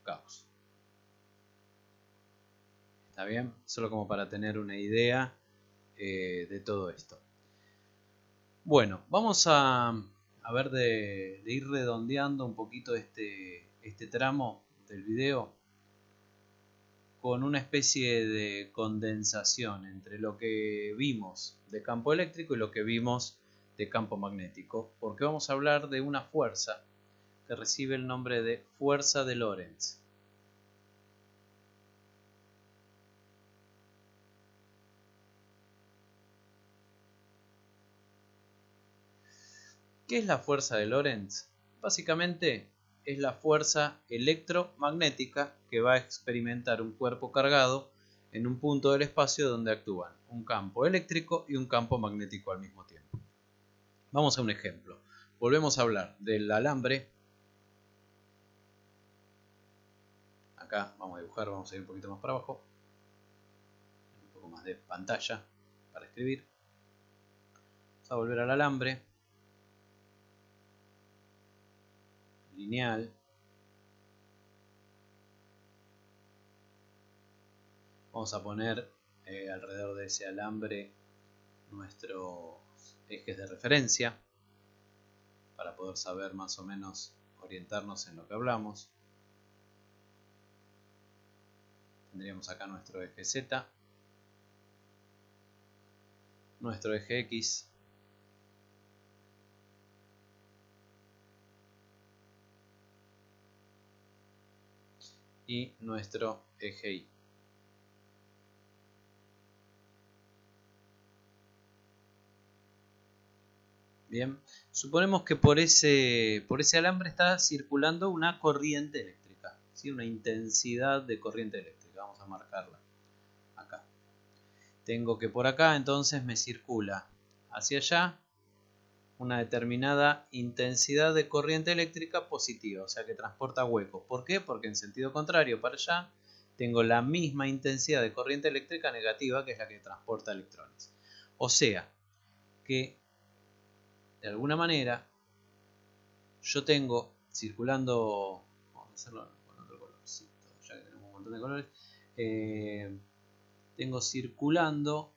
Gauss. ¿Está bien? Solo como para tener una idea de todo esto. Bueno, vamos a ver de ir redondeando un poquito este tramo del video con una especie de condensación entre lo que vimos de campo eléctrico y lo que vimos de campo magnético, porque vamos a hablar de una fuerza que recibe el nombre de fuerza de Lorentz. ¿Qué es la fuerza de Lorentz? Básicamente es la fuerza electromagnética que va a experimentar un cuerpo cargado en un punto del espacio donde actúan un campo eléctrico y un campo magnético al mismo tiempo. Vamos a un ejemplo. Volvemos a hablar del alambre. Acá vamos a dibujar, vamos a ir un poquito más para abajo. Un poco más de pantalla para escribir. Vamos a volver al alambre. Lineal. Vamos a poner alrededor de ese alambre nuestros ejes de referencia para poder saber más o menos orientarnos en lo que hablamos. Tendríamos acá nuestro eje Z, nuestro eje X, y nuestro eje Y. Bien, suponemos que por ese alambre está circulando una corriente eléctrica, ¿sí? Una intensidad de corriente eléctrica. Vamos a marcarla acá. Tengo que por acá entonces me circula hacia allá una determinada intensidad de corriente eléctrica positiva, o sea que transporta huecos. ¿Por qué? Porque en sentido contrario para allá tengo la misma intensidad de corriente eléctrica negativa, que es la que transporta electrones. O sea que de alguna manera yo tengo circulando, vamos a hacerlo con otro colorcito, ya que tenemos un montón de colores, tengo circulando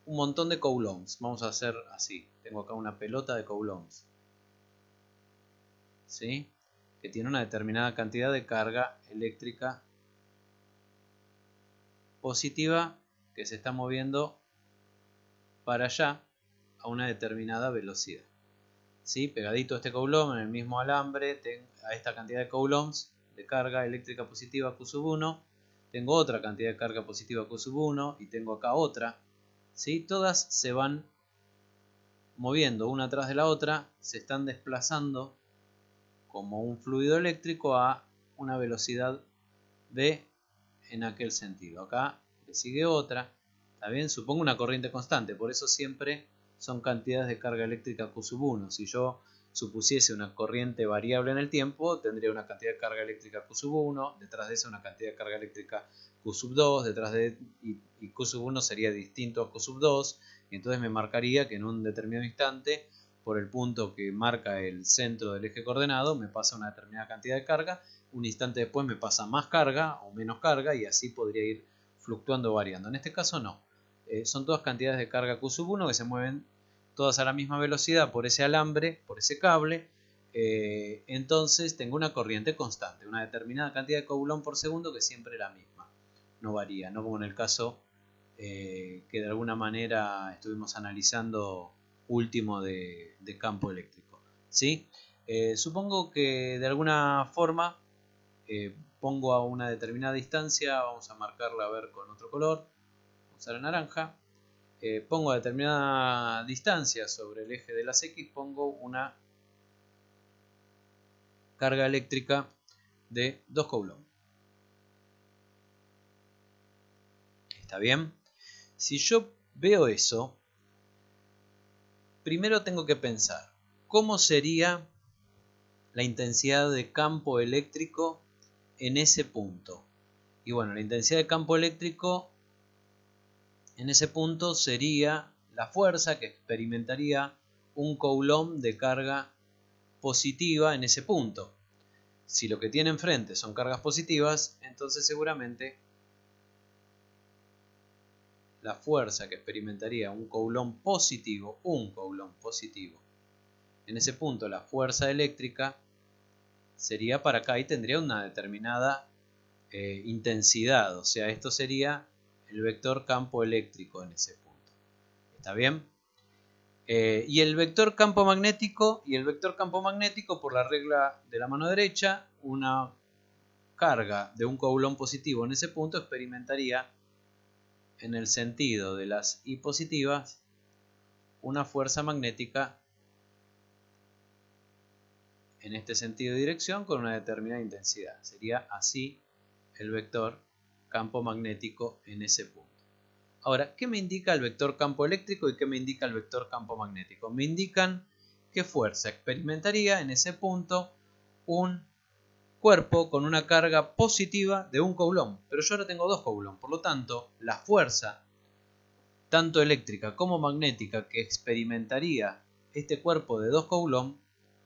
un montón de coulombs. Vamos a hacer así, tengo acá una pelota de coulombs, ¿sí?, que tiene una determinada cantidad de carga eléctrica positiva que se está moviendo para allá a una determinada velocidad. ¿Sí? Pegadito a este coulomb, en el mismo alambre, a esta cantidad de coulombs de carga eléctrica positiva Q1, tengo otra cantidad de carga positiva Q1 y tengo acá otra. ¿Sí? Todas se van moviendo una tras de la otra, se están desplazando como un fluido eléctrico a una velocidad v en aquel sentido. Acá le sigue otra, ¿está bien? Supongo una corriente constante, por eso siempre son cantidades de carga eléctrica Q1. Si yo supusiese una corriente variable en el tiempo, tendría una cantidad de carga eléctrica Q sub 1, detrás de eso una cantidad de carga eléctrica Q sub 2, y Q sub 1 sería distinto a Q sub 2, y entonces me marcaría que en un determinado instante, por el punto que marca el centro del eje coordenado, me pasa una determinada cantidad de carga, un instante después me pasa más carga o menos carga, y así podría ir fluctuando o variando. En este caso no, son todas cantidades de carga Q sub 1 que se mueven todas a la misma velocidad por ese alambre, por ese cable. Entonces tengo una corriente constante, una determinada cantidad de coulomb por segundo que siempre es la misma, no varía, no como en el caso que de alguna manera estuvimos analizando último de campo eléctrico, ¿sí? Supongo que de alguna forma pongo a una determinada distancia, vamos a marcarla a ver con otro color, vamos a la naranja. Pongo a determinada distancia sobre el eje de las X, pongo una carga eléctrica de 2 coulomb. ¿Está bien? Si yo veo eso, primero tengo que pensar cómo sería la intensidad de campo eléctrico en ese punto. Y bueno, la intensidad de campo eléctrico en ese punto sería la fuerza que experimentaría un coulomb de carga positiva en ese punto. Si lo que tiene enfrente son cargas positivas, entonces seguramente la fuerza que experimentaría un coulomb positivo, en ese punto la fuerza eléctrica sería para acá y tendría una determinada intensidad, o sea, esto sería el vector campo eléctrico en ese punto. ¿Está bien? Y el vector campo magnético, por la regla de la mano derecha, una carga de un coulomb positivo en ese punto experimentaría en el sentido de las I positivas una fuerza magnética en este sentido de dirección con una determinada intensidad. Sería así el vector campo magnético en ese punto. Ahora, ¿qué me indica el vector campo eléctrico y qué me indica el vector campo magnético? Me indican qué fuerza experimentaría en ese punto un cuerpo con una carga positiva de 1 coulomb. Pero yo ahora tengo 2 coulomb, por lo tanto, la fuerza, tanto eléctrica como magnética, que experimentaría este cuerpo de 2 coulomb,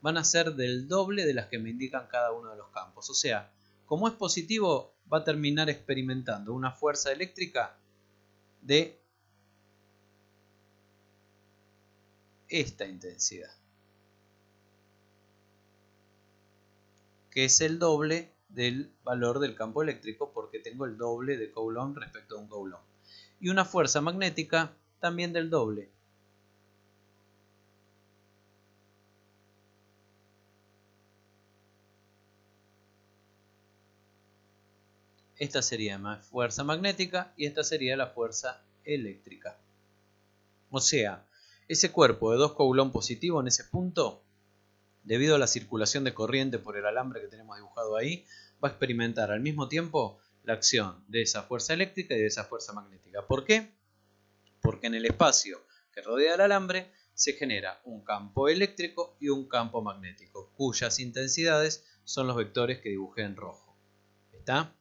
van a ser del doble de las que me indican cada uno de los campos. O sea, como es positivo, va a terminar experimentando una fuerza eléctrica de esta intensidad, que es el doble del valor del campo eléctrico, porque tengo el doble de coulomb respecto a un coulomb. Y una fuerza magnética también del doble. Esta sería la fuerza magnética y esta sería la fuerza eléctrica. O sea, ese cuerpo de 2 coulomb positivo en ese punto, debido a la circulación de corriente por el alambre que tenemos dibujado ahí, va a experimentar al mismo tiempo la acción de esa fuerza eléctrica y de esa fuerza magnética. ¿Por qué? Porque en el espacio que rodea el alambre se genera un campo eléctrico y un campo magnético, cuyas intensidades son los vectores que dibujé en rojo. ¿Está?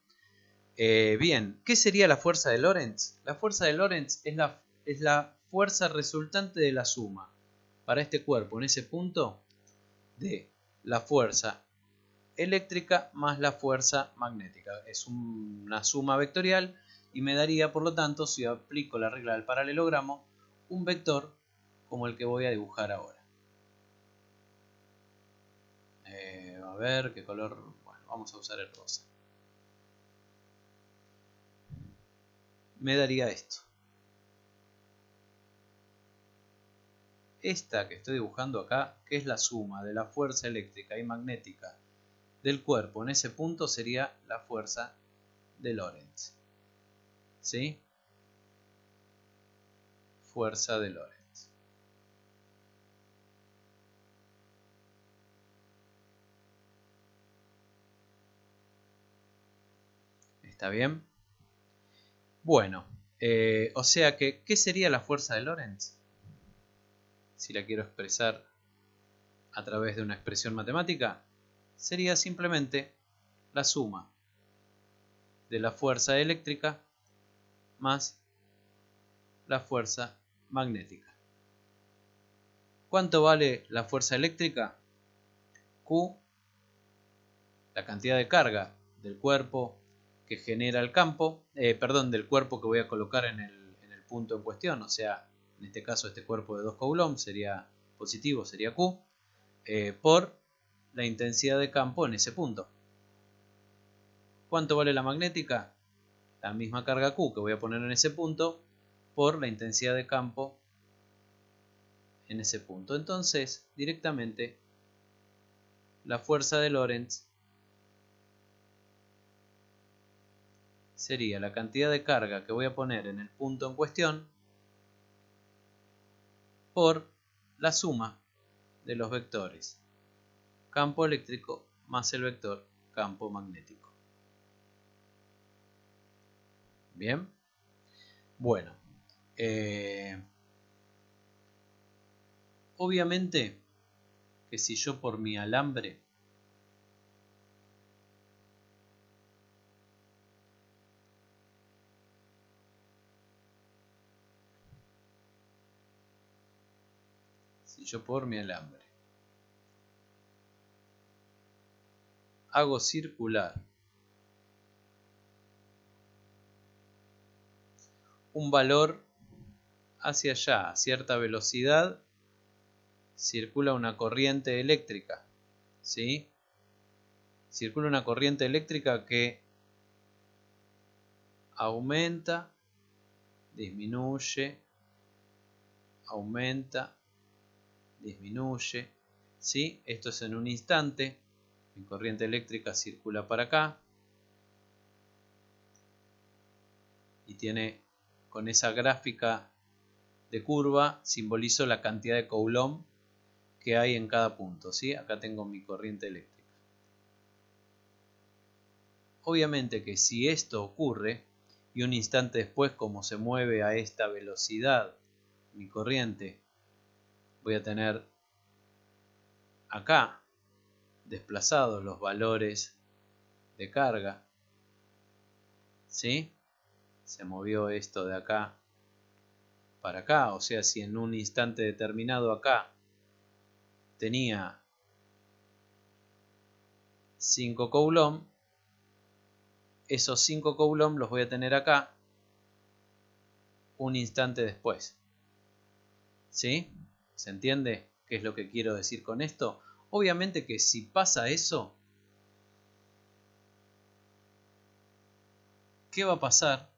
Bien, ¿qué sería la fuerza de Lorentz? La fuerza de Lorentz es la fuerza resultante de la suma para este cuerpo en ese punto de la fuerza eléctrica más la fuerza magnética. Es una suma vectorial y me daría, por lo tanto, si aplico la regla del paralelogramo, un vector como el que voy a dibujar ahora. A ver qué color. Bueno, vamos a usar el rosa. Me daría esto. Esta que estoy dibujando acá, que es la suma de la fuerza eléctrica y magnética del cuerpo en ese punto, sería la fuerza de Lorentz. ¿Sí? Fuerza de Lorentz. ¿Está bien? Bueno, o sea que, ¿qué sería la fuerza de Lorentz? Si la quiero expresar a través de una expresión matemática sería simplemente la suma de la fuerza eléctrica más la fuerza magnética. ¿Cuánto vale la fuerza eléctrica? Q, la cantidad de carga del cuerpo que genera el campo, del cuerpo que voy a colocar en el punto en cuestión, o sea, en este caso este cuerpo de 2 coulombs sería positivo, sería Q, por la intensidad de campo en ese punto. ¿Cuánto vale la magnética? La misma carga Q que voy a poner en ese punto por la intensidad de campo en ese punto. Entonces, directamente, la fuerza de Lorentz sería la cantidad de carga que voy a poner en el punto en cuestión por la suma de los vectores campo eléctrico más el vector campo magnético. Bien, bueno, obviamente que si yo por mi alambre hago circular un valor hacia allá a cierta velocidad, circula una corriente eléctrica, ¿sí? Circula una corriente eléctrica que aumenta, disminuye, aumenta, disminuye, ¿sí? Esto es en un instante. Mi corriente eléctrica circula para acá y tiene, con esa gráfica de curva, simbolizo la cantidad de coulomb que hay en cada punto, ¿sí? Acá tengo mi corriente eléctrica. Obviamente que si esto ocurre y un instante después, como se mueve a esta velocidad mi corriente, voy a tener acá desplazados los valores de carga, ¿sí? Se movió esto de acá para acá, o sea, si en un instante determinado acá tenía 5 coulomb, esos 5 coulomb los voy a tener acá un instante después. ¿Sí? ¿Se entiende qué es lo que quiero decir con esto? Obviamente que si pasa eso, ¿qué va a pasar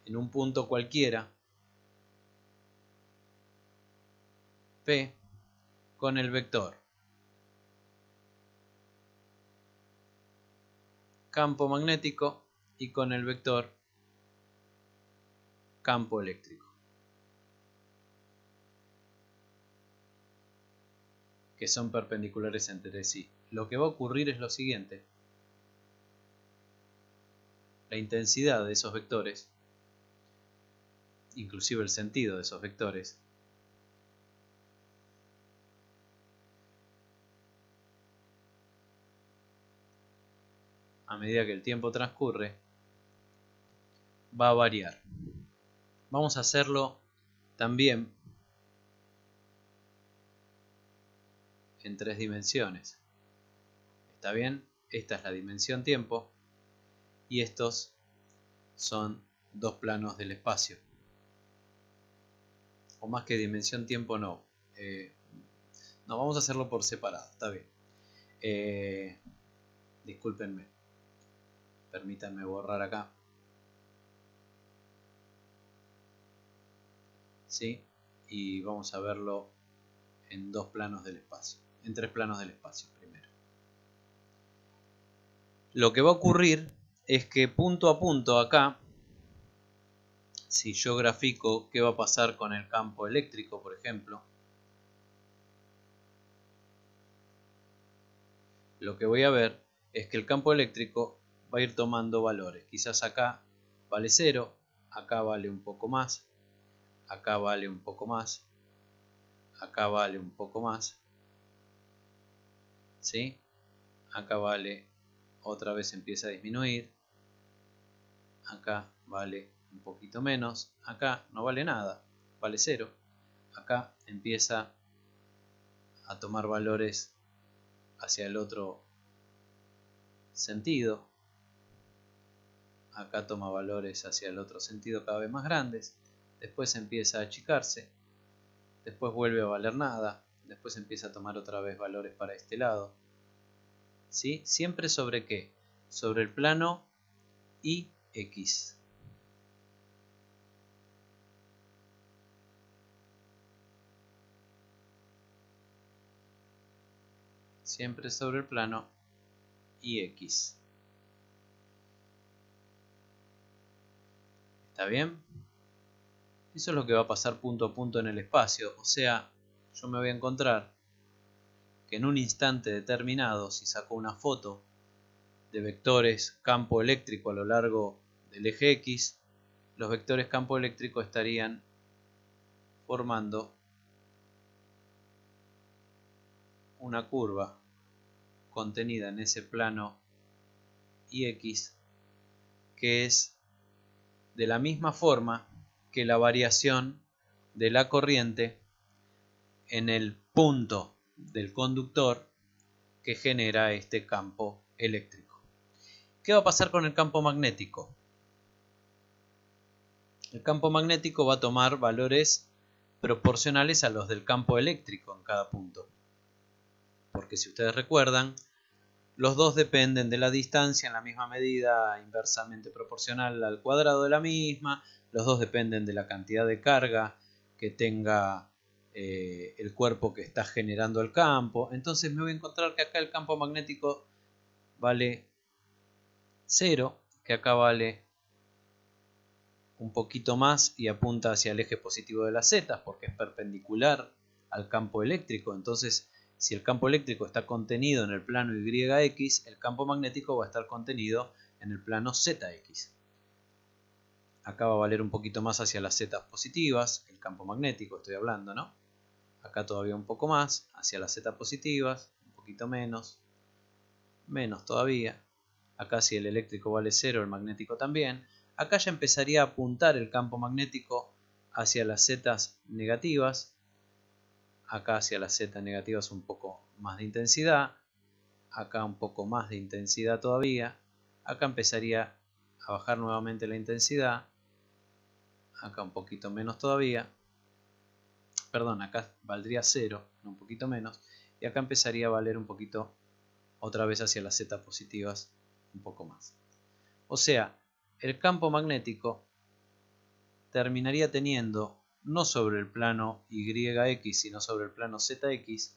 en un punto cualquiera? P con el vector campo magnético y con el vector campo eléctrico, que son perpendiculares entre sí. Lo que va a ocurrir es lo siguiente: la intensidad de esos vectores, inclusive el sentido de esos vectores, a medida que el tiempo transcurre, va a variar. Vamos a hacerlo también en 3 dimensiones. ¿Está bien? Esta es la dimensión tiempo y estos son 2 planos del espacio. O más que dimensión tiempo no. No, vamos a hacerlo por separado, está bien. Discúlpenme. Permítanme borrar acá. ¿Sí? Y vamos a verlo en 2 planos del espacio. En 3 planos del espacio primero. Lo que va a ocurrir es que punto a punto acá, si yo grafico qué va a pasar con el campo eléctrico, por ejemplo, lo que voy a ver es que el campo eléctrico va a ir tomando valores. Quizás acá vale 0, acá vale un poco más, acá vale un poco más, acá vale un poco más, ¿sí? Acá vale, otra vez empieza a disminuir, acá vale un poquito menos, acá no vale nada, vale 0, acá empieza a tomar valores hacia el otro sentido, acá toma valores hacia el otro sentido cada vez más grandes, después empieza a achicarse, después vuelve a valer nada, después empieza a tomar otra vez valores para este lado, ¿sí? Siempre sobre ¿qué? Sobre el plano IX. Siempre sobre el plano IX. ¿Está bien? Eso es lo que va a pasar punto a punto en el espacio. O sea, yo me voy a encontrar que en un instante determinado, si saco una foto de vectores campo eléctrico a lo largo del eje X, los vectores campo eléctrico estarían formando una curva contenida en ese plano IX que es de la misma forma que la variación de la corriente en el punto del conductor que genera este campo eléctrico. ¿Qué va a pasar con el campo magnético? El campo magnético va a tomar valores proporcionales a los del campo eléctrico en cada punto. Porque si ustedes recuerdan, los dos dependen de la distancia en la misma medida inversamente proporcional al cuadrado de la misma. Los dos dependen de la cantidad de carga que tenga el cuerpo que está generando el campo. Entonces me voy a encontrar que acá el campo magnético vale 0, que acá vale un poquito más y apunta hacia el eje positivo de las zetas porque es perpendicular al campo eléctrico. Entonces, si el campo eléctrico está contenido en el plano YX, el campo magnético va a estar contenido en el plano ZX. Acá va a valer un poquito más hacia las zetas positivas, el campo magnético estoy hablando, ¿no? Acá todavía un poco más hacia las zetas positivas, un poquito menos, menos todavía. Acá si el eléctrico vale 0, el magnético también. Acá ya empezaría a apuntar el campo magnético hacia las zetas negativas. Acá hacia las zetas negativas un poco más de intensidad. Acá un poco más de intensidad todavía. Acá empezaría a bajar nuevamente la intensidad. Acá un poquito menos todavía. Perdón, acá valdría 0, un poquito menos. Y acá empezaría a valer un poquito otra vez hacia las zetas positivas, un poco más. O sea, el campo magnético terminaría teniendo, no sobre el plano YX, sino sobre el plano ZX,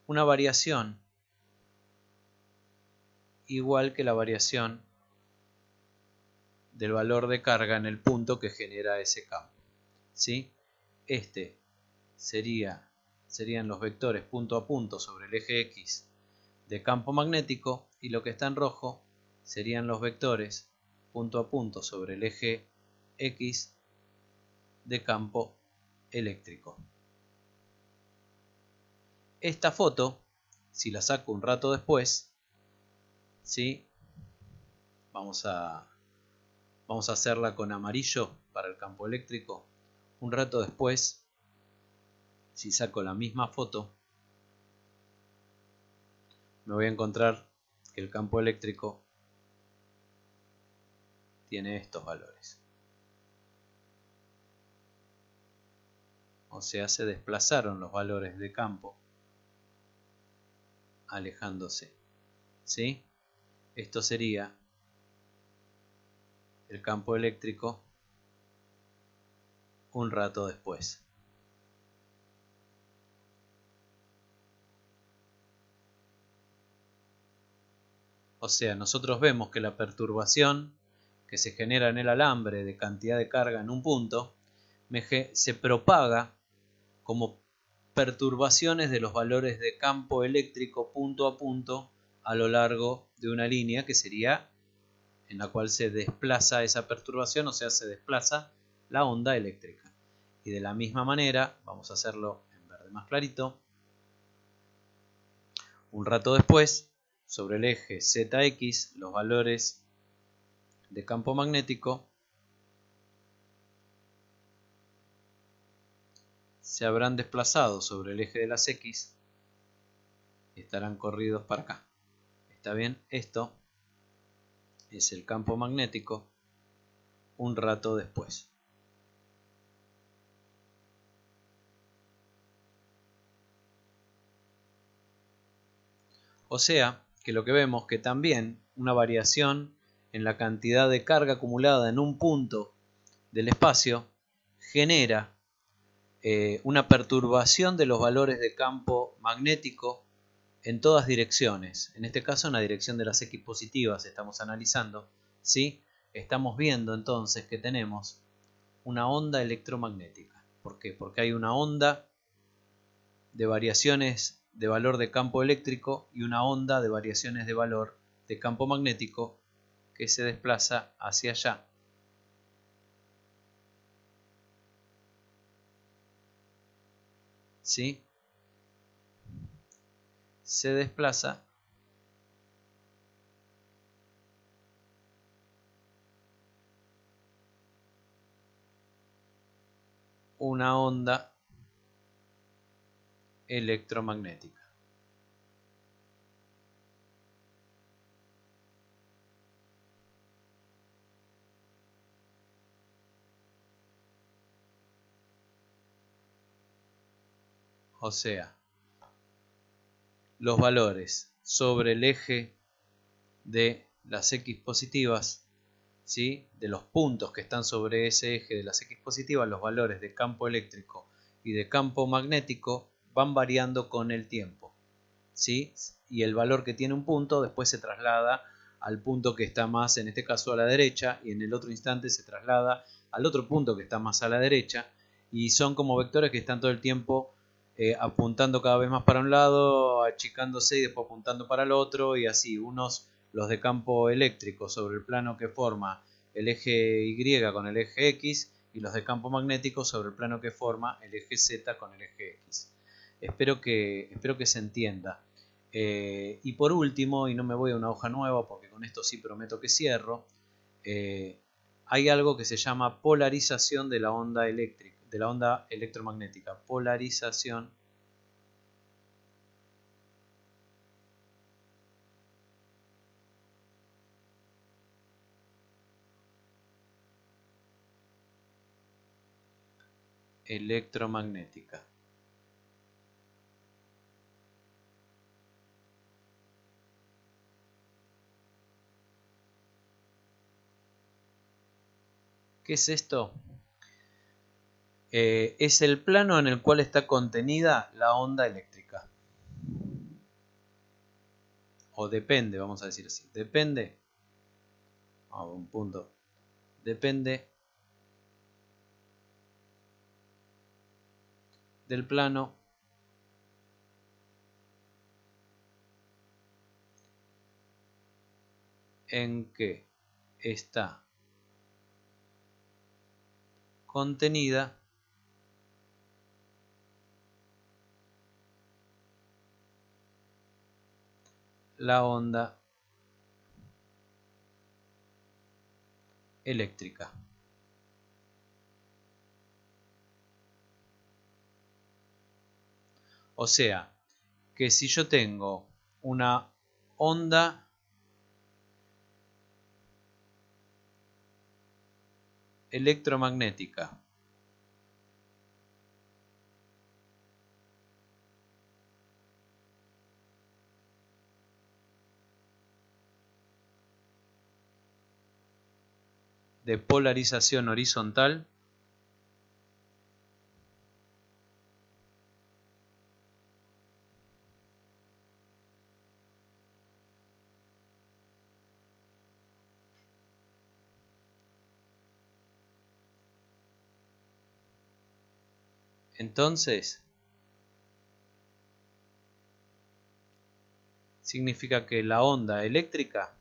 una variación igual que la variación del valor de carga en el punto que genera ese campo, ¿sí? Este serían los vectores punto a punto sobre el eje X de campo magnético y lo que está en rojo serían los vectores punto a punto sobre el eje X de campo eléctrico. Esta foto, si la saco un rato después, ¿sí? Vamos a hacerla con amarillo para el campo eléctrico. Un rato después, si saco la misma foto, me voy a encontrar que el campo eléctrico tiene estos valores. O sea, se desplazaron los valores de campo alejándose, ¿sí? Esto sería el campo eléctrico un rato después. O sea, nosotros vemos que la perturbación que se genera en el alambre de cantidad de carga en un punto se propaga como perturbaciones de los valores de campo eléctrico punto a punto a lo largo de una línea que sería en la cual se desplaza esa perturbación, o sea, se desplaza la onda eléctrica. Y de la misma manera, vamos a hacerlo en más clarito. Un rato después, sobre el eje ZX, los valores de campo magnético se habrán desplazado sobre el eje de las X y estarán corridos para acá. ¿Está bien? Esto es el campo magnético un rato después. O sea, que lo que vemos que también una variación en la cantidad de carga acumulada en un punto del espacio genera una perturbación de los valores de campo magnético en todas direcciones. En este caso en la dirección de las X positivas estamos analizando, ¿sí? Estamos viendo entonces que tenemos una onda electromagnética. ¿Por qué? Porque hay una onda de variaciones de valor de campo eléctrico y una onda de variaciones de valor de campo magnético que se desplaza hacia allá. ¿Sí? Se desplaza una onda electromagnética. O sea, los valores sobre el eje de las X positivas, ¿sí? De los puntos que están sobre ese eje de las X positivas, los valores de campo eléctrico y de campo magnético van variando con el tiempo, ¿sí? Y el valor que tiene un punto después se traslada al punto que está más, en este caso a la derecha, y en el otro instante se traslada al otro punto que está más a la derecha, y son como vectores que están todo el tiempo apuntando cada vez más para un lado, achicándose y después apuntando para el otro, y así, unos los de campo eléctrico sobre el plano que forma el eje Y con el eje X, y los de campo magnético sobre el plano que forma el eje Z con el eje X. Espero que se entienda. Y por último, y no me voy a una hoja nueva porque con esto sí prometo que cierro, hay algo que se llama polarización de la onda eléctrica, de la onda electromagnética. Polarización electromagnética. ¿Qué es esto? Es el plano en el cual está contenida la onda eléctrica. O depende, vamos a decir así. Depende. Vamos a un punto. Depende del plano en que está contenida la onda eléctrica. O sea, que si yo tengo una onda electromagnética de polarización horizontal, entonces significa que la onda eléctrica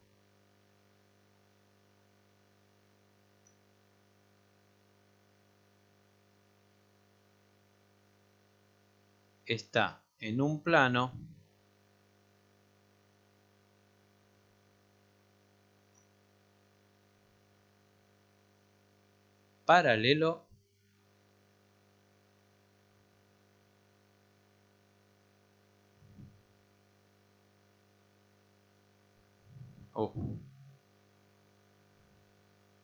está en un plano paralelo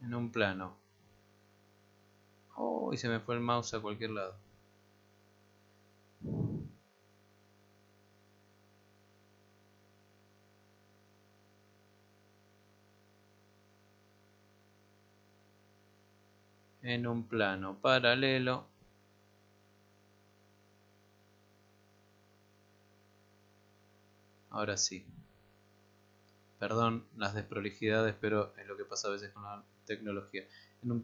en un plano. Y se me fue el mouse a cualquier lado. En un plano paralelo ahora sí. Perdón las desprolijidades, pero es lo que pasa a veces con la tecnología. En un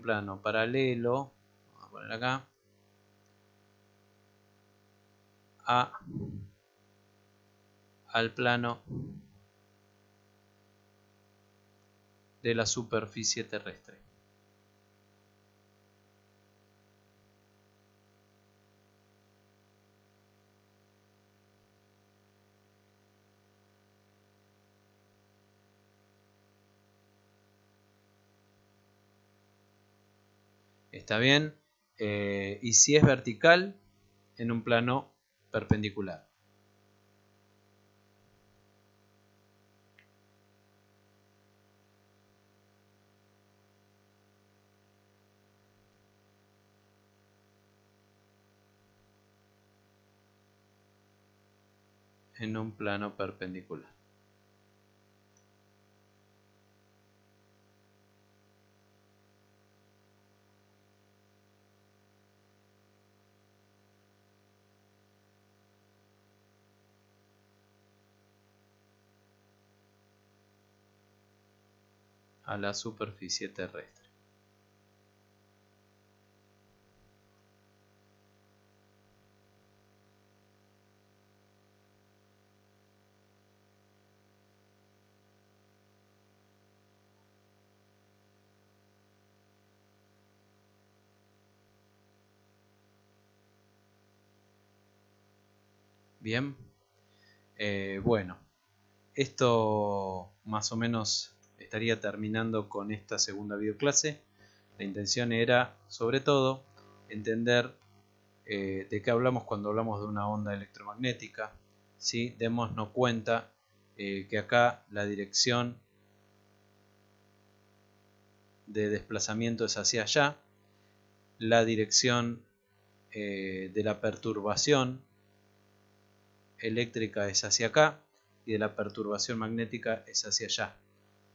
plano paralelo, vamos a poner acá, al plano de la superficie terrestre. ¿Está bien? Y si es vertical, en un plano perpendicular. En un plano perpendicular. A la superficie terrestre. Bien, bueno, esto más o menos estaría terminando con esta segunda videoclase. La intención era, sobre todo, entender de qué hablamos cuando hablamos de una onda electromagnética. ¿Sí? Démonos cuenta que acá la dirección de desplazamiento es hacia allá, la dirección de la perturbación eléctrica es hacia acá y de la perturbación magnética es hacia allá.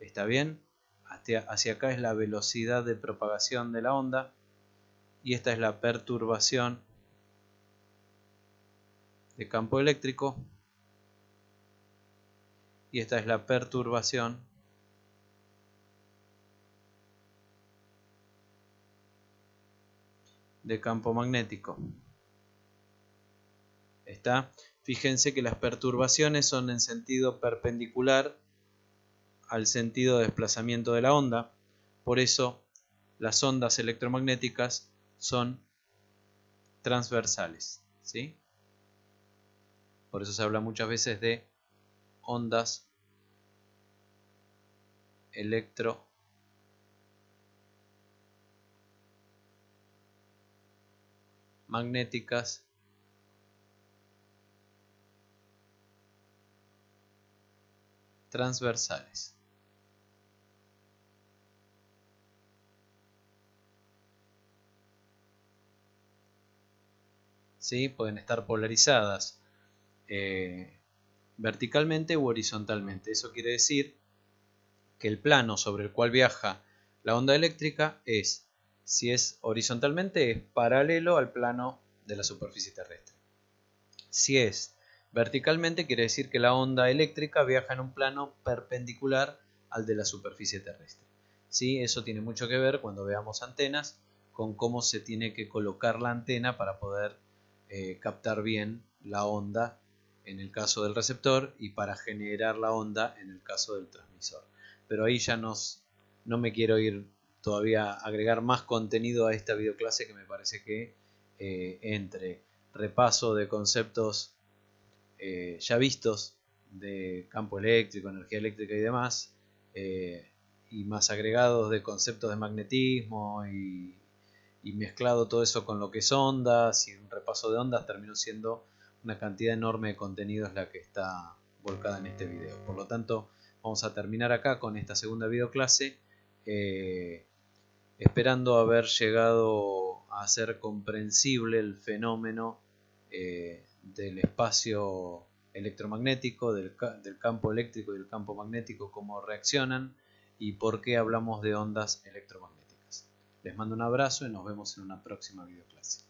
¿Está bien? Hacia acá es la velocidad de propagación de la onda y esta es la perturbación de campo eléctrico y esta es la perturbación de campo magnético. ¿Está? Fíjense que las perturbaciones son en sentido perpendicular al sentido de desplazamiento de la onda. Por eso las ondas electromagnéticas son transversales. ¿Sí? Por eso se habla muchas veces de ondas electromagnéticas transversales. ¿Sí? Pueden estar polarizadas verticalmente u horizontalmente. Eso quiere decir que el plano sobre el cual viaja la onda eléctrica es, si es horizontalmente, es paralelo al plano de la superficie terrestre. Si es verticalmente, quiere decir que la onda eléctrica viaja en un plano perpendicular al de la superficie terrestre. ¿Sí? Eso tiene mucho que ver cuando veamos antenas con cómo se tiene que colocar la antena para poder captar bien la onda en el caso del receptor y para generar la onda en el caso del transmisor. Pero ahí ya no me quiero ir todavía a agregar más contenido a esta videoclase que me parece que entre repaso de conceptos ya vistos de campo eléctrico, energía eléctrica y demás, y más agregados de conceptos de magnetismo y mezclado todo eso con lo que es ondas y un repaso de ondas, terminó siendo una cantidad enorme de contenidos la que está volcada en este video. Por lo tanto, vamos a terminar acá con esta segunda videoclase, esperando haber llegado a hacer comprensible el fenómeno del espacio electromagnético, del campo eléctrico y del campo magnético, cómo reaccionan y por qué hablamos de ondas electromagnéticas. Les mando un abrazo y nos vemos en una próxima videoclase.